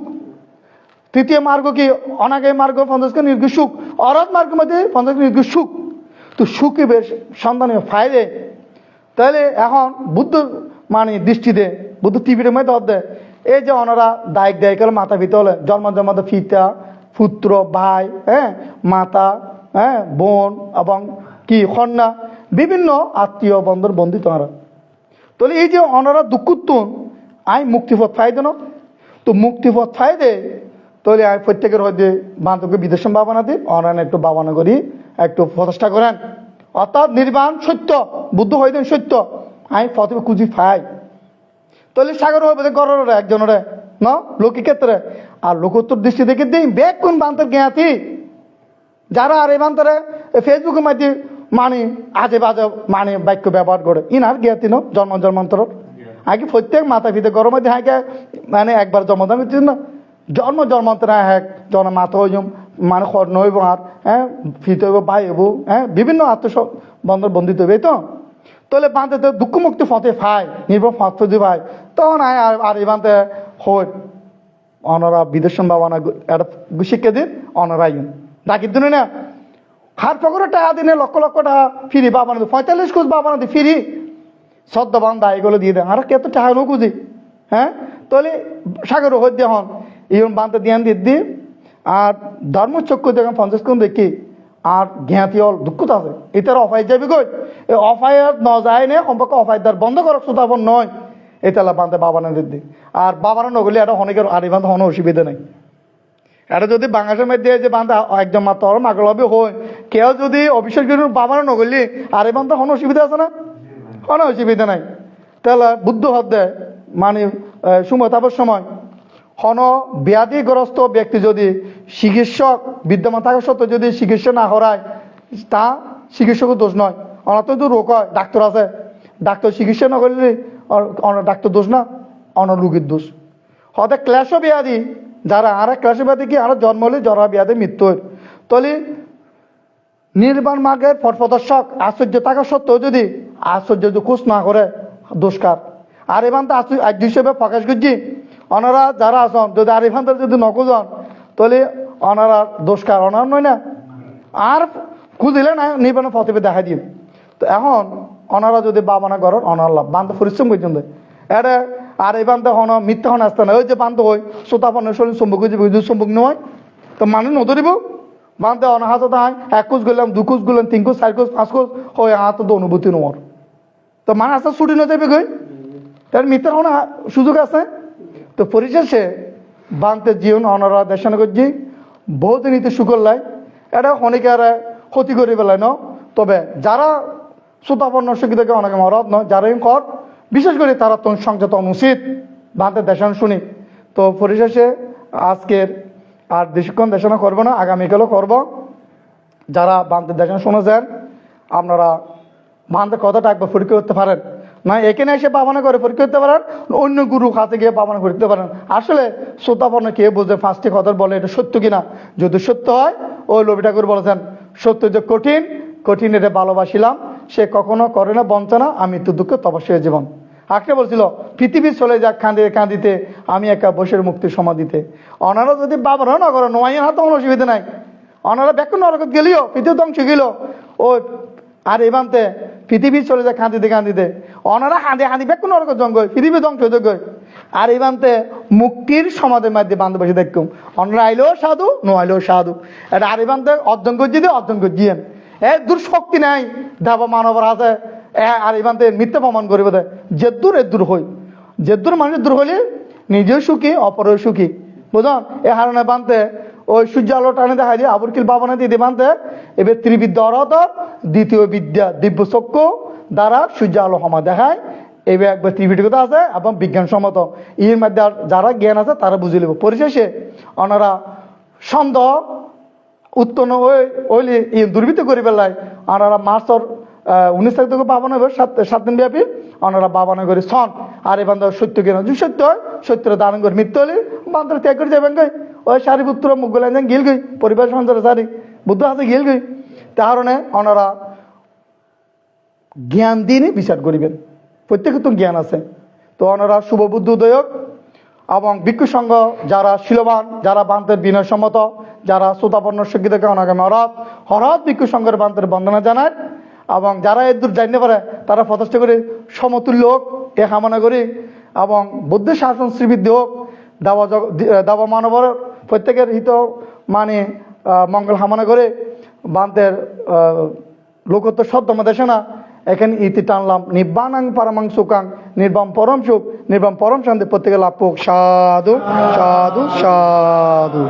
Speaker 2: তৃতীয় মার্গ কি অনাগামী মার্গ পঞ্চস্কন্ধ নিরুদ্গুরু সুখ অরথ মার্গ মধ্যে পঞ্চস্কন্ধ নিরুদ্গুরু সুখ তো সুখে বেশ সন্ধানীয় ফায়দে তাহলে এখন বুদ্ধ মানে দৃষ্টিতে বুদ্ধ টিভির মধ্যে দেয় এই যে ওনারা দায়িক দায়িক হলে মাথা পিতা হলে জন্ম জন্মাতে পিতা পুত্র ভাই হ্যাঁ মাতা হ্যাঁ বোন এবং কি কন্যা বিভিন্ন আত্মীয় বন্ধুর বন্ধু তোমরা তাহলে এই যে ওনারা দুঃখুত্তুন আই মুক্তিপথ ফাইদে না তো মুক্তিপথ ফাইদে তাহলে আই প্রত্যেকের হয়তো বান্ধবকে বিদেশ ভাবনা দিই ওনারা একটু ভাবনা করি একটু প্রচেষ্টা করেন অর্থাৎ নির্বাণ সত্য বুদ্ধ হইতেন সত্য আমি প্রথমে খুঁজি ফাই তাহলে সাগর হবে গরের একজনের ন লোকের ক্ষেত্রে আর লোকোত্তর দৃষ্টি দেখে দিই ব্যাগ কোন বান্তর জ্ঞাতি যারা আর এই বান্তরে ফেসবুকের মধ্যে মানে আজে বাজে মানে বাক্য ব্যবহার করে ইনার জ্ঞাতি ন জন্মান্তর আগে প্রত্যেক মাথা পিতে গরম মধ্যে হাঁকে মানে একবার জন্মদান না জন্মান্তরে হ্যাক জন মাথা হইম মানে কর্ণ হইব আর হ্যাঁ ফিতে হইব ভাই হইব হ্যাঁ বিভিন্ন আত্মবন্ধন বন্ধিত হইবে তো তাহলে বাঁধতে তো দুঃখ মুক্তি ফতে ফাই নির্ভর ফত দি ভাই তখন আর এই বাঁধতে হই অনরা বিদেশ সম্ভাবনা একটা শিক্ষা দিন অনরাই ডাকি দিন না হার পকরে টাকা দিনে লক্ষ লক্ষ টাকা ফিরি বাবানা দি 45 কোষ বাবানা দি ফিরি সদ্যবান দায় এগুলো দিয়ে দেন আর কে তো টাকা নো খুঁজি হ্যাঁ তাহলে সাগর হই দিয়ে হন ইউন বাঁধতে ধ্যান দি আর ধর্মচক্ষু যখন 50 কোণ দেখি আর জ্ঞাতি হল দুঃখতা আছে এটার অফাই যাবি কই এই অফায়ার ন যায় নে সম্পর্ক অফাইদার বন্ধ করক সুতাপন নয় এটালা বাঁধতে বাবানা দিদি আর বাবানা নগলি এটা অনেকের আর এই বাঁধতে কোনো অসুবিধা নেই এটা যদি বাংলাদেশের মধ্যে যে বাঁধা একজন মাত্র মাগল হবে হয় কেউ যদি অবিশ্বাস করি বাবানা নগলি আর এই বাঁধতে কোনো অসুবিধা আছে না কোনো অসুবিধা নাই তাহলে বুদ্ধ হদ্দে মানে সময় তারপর সময় হন ব্যাধিগ্রস্ত ব্যক্তি যদি চিকিৎসক বিদ্যমান থাকা সত্ত্বেও যদি চিকিৎসা না করায় তা চিকিৎসকের দোষ নয় অনাথ তো রোগ হয় ডাক্তার আছে ডাক্তার চিকিৎসা না করলে ডাক্তার দোষ না অন রোগীর দোষ হয়তো ক্লেশ ব্যাধি যারা আর ক্লেশ ব্যাধি কি আর জন্ম হলে জরা ব্যাধি মৃত্যু হয় তাহলে নির্বাণ মার্গের পথপ্রদর্শক আশ্চর্য থাকা সত্ত্বেও যদি আশ্চর্য খোঁজ না করে দোষকার আর এবার তো আশ্চর্য হিসেবে প্রকাশ করছি ওনারা যারা আসন যদি আর এখান যদি নখোঁজন তাহলে ওনারা দোষকার ওনার নয় না আর খুঁজিলে না নির্বাণে ফতেবে দেখা দিন তো এখন ওনারা যদি বাবানা করেন ওনার লাভ বান্ধব পরিশ্রম পর্যন্ত এটা আর এই বান্ধব হন মিথ্যা হন আসতে না ওই যে বান্ধব হয় শ্রোতাপনের শরীর সম্ভব হয়েছে সম্ভব নয় তো মানুষ নধরিব বান্ধব অনাহাত তাই 1 কোষ গেলাম 2 কোষ গেলাম 3 কোষ 4 কোষ 5 কোষ হয় হাত তো অনুভূতি নোর তো মানুষ আসতে ছুটি না যাবে গই তার মিথ্যা হন সুযোগ আছে তো পরিশেষে বান্ধে জীবন অনারা দেশানো করছি বহুত নীতি সুকল্লাই এটা অনেকে আর ক্ষতি করে পেলায় ন তবে যারা শ্রোতাপন্ন শিক্ষিতকে অনেকে মরদ নয় যারা কর বিশেষ করে তারা তো সংযতন উচিত বান্ধে দেশানো শুনি তো পরিশেষে আজকের আর বেশিক্ষণ দেশানো করবো না আগামীকালও করব যারা বান্ধে দেশানো শুনেছেন আপনারা বান্ধে কথাটা একবার পরীক্ষা করতে পারেন না এখানে এসে পাবনা করে পরীক্ষা করতে পারেন অন্য গুরু কাছে গিয়ে পাবনা করতে পারেন আসলে শ্রোতাপন্ন কে বোঝে 5টি কথা বলে এটা সত্য কিনা যদি সত্য হয় ওই রবি ঠাকুর বলেছেন সত্য যে কঠিন কঠিন এটা ভালোবাসিলাম সে কখনো করে না বঞ্চনা আমি তো দুঃখ তপস্যা জীবন আঁকড়ে বলছিল পৃথিবী চলে যাক কাঁদিতে কাঁদিতে আমি একা বসের মুক্তির সমাধিতে ওনারা যদি বাবারাও না করে নোয়াইয়ের হাতে কোনো অসুবিধা নাই ওনারা ব্যাকুণ নরকত গেলিও পৃথিবী ধ্বংস গেল ও আর এবান্তে পৃথিবী চলে যায় কাঁদিতে কাঁদিতে ওনারা হাঁদে হাঁদি ব্যাকুণ নরকত জঙ্গল পৃথিবী ধ্বংস হয়ে গই আর এবান্তে মুক্তির সমাধির মধ্যে বান্ধব বসে দেখুম ওনারা আইলেও সাধু নো আইলেও সাধু এটা আর এবান্তে অর্জন করছি দিয়ে অর্জন করছিয়েন দূর শক্তি নাই দেব মানবর আছে আর এবান্তে মিথ্যা প্রমাণ করিব দেয় যেদূর এদূর হই যেদূর মানুষের দূর হইলে নিজেও সুখী অপরেও সুখী বুঝলেন এ হারণে বানতে ওই সূর্য আলো টানে দেখা যায় আবুরকিল বাবানা দিয়ে বানতে এবার ত্রিবিদ্যা অরত দ্বিতীয় বিদ্যা দিব্য চক্ষু দ্বারা সূর্য আলো সমা দেখায় এবার একবার ত্রিবিটিকতা আছে এবং বিজ্ঞানসম্মত এর মধ্যে যারা জ্ঞান আছে তারা বুঝে নেব পরিশেষে ওনারা সন্দেহ উৎপন্ন হইলে দুর্বৃত্ত করি পেলায় আনারা মার্চর 19 তারিখ থেকে পাবানো হবে 7 দিন ব্যাপী ওনারা বাবানো করে সন আর এ বান্ধব সত্য কিনা যদি সত্য হয় সত্যের ধারণ করে মৃত্যু হলে বান্ধব ত্যাগ করে যাবেন গাই ওই সারি পুত্র মুখগুলো গিল গই পরিবার সংসারে সারি বুদ্ধ হাতে গিল গই কারণে ওনারা জ্ঞান দিয়ে বিচার করিবেন প্রত্যেকের তো জ্ঞান আছে তো ওনারা শুভবুদ্ধ উদয়ক এবং ভিক্ষু সংঘ যারা শিলবান যারা বান্তের বিনয়সম্মত যারা শ্রোতাপন্ন শিক্ষিতকে অনাগামী হঠাৎ ভিক্ষু সংঘের বান্তের বন্দনা জানায় এবং যারা এর দূর জানতে পারে তারা প্রচেষ্টা করে সমতুল্য হোক এ কামনা করি এবং বুদ্ধ শাসন শ্রীবৃদ্ধি হোক দাবা মানবর প্রত্যেকের হিত মানে মঙ্গল কামনা করে বান্তের লোকত্ব সদ্যম দেশে না এখানে ইতি টানলাম নিব্বানাং পারমাং সুখাং নির্বাম পরম সুখ নির্বাম পরম শান্তি প্রত্যেকে লাভ হোক সাধু সাধু সাধু।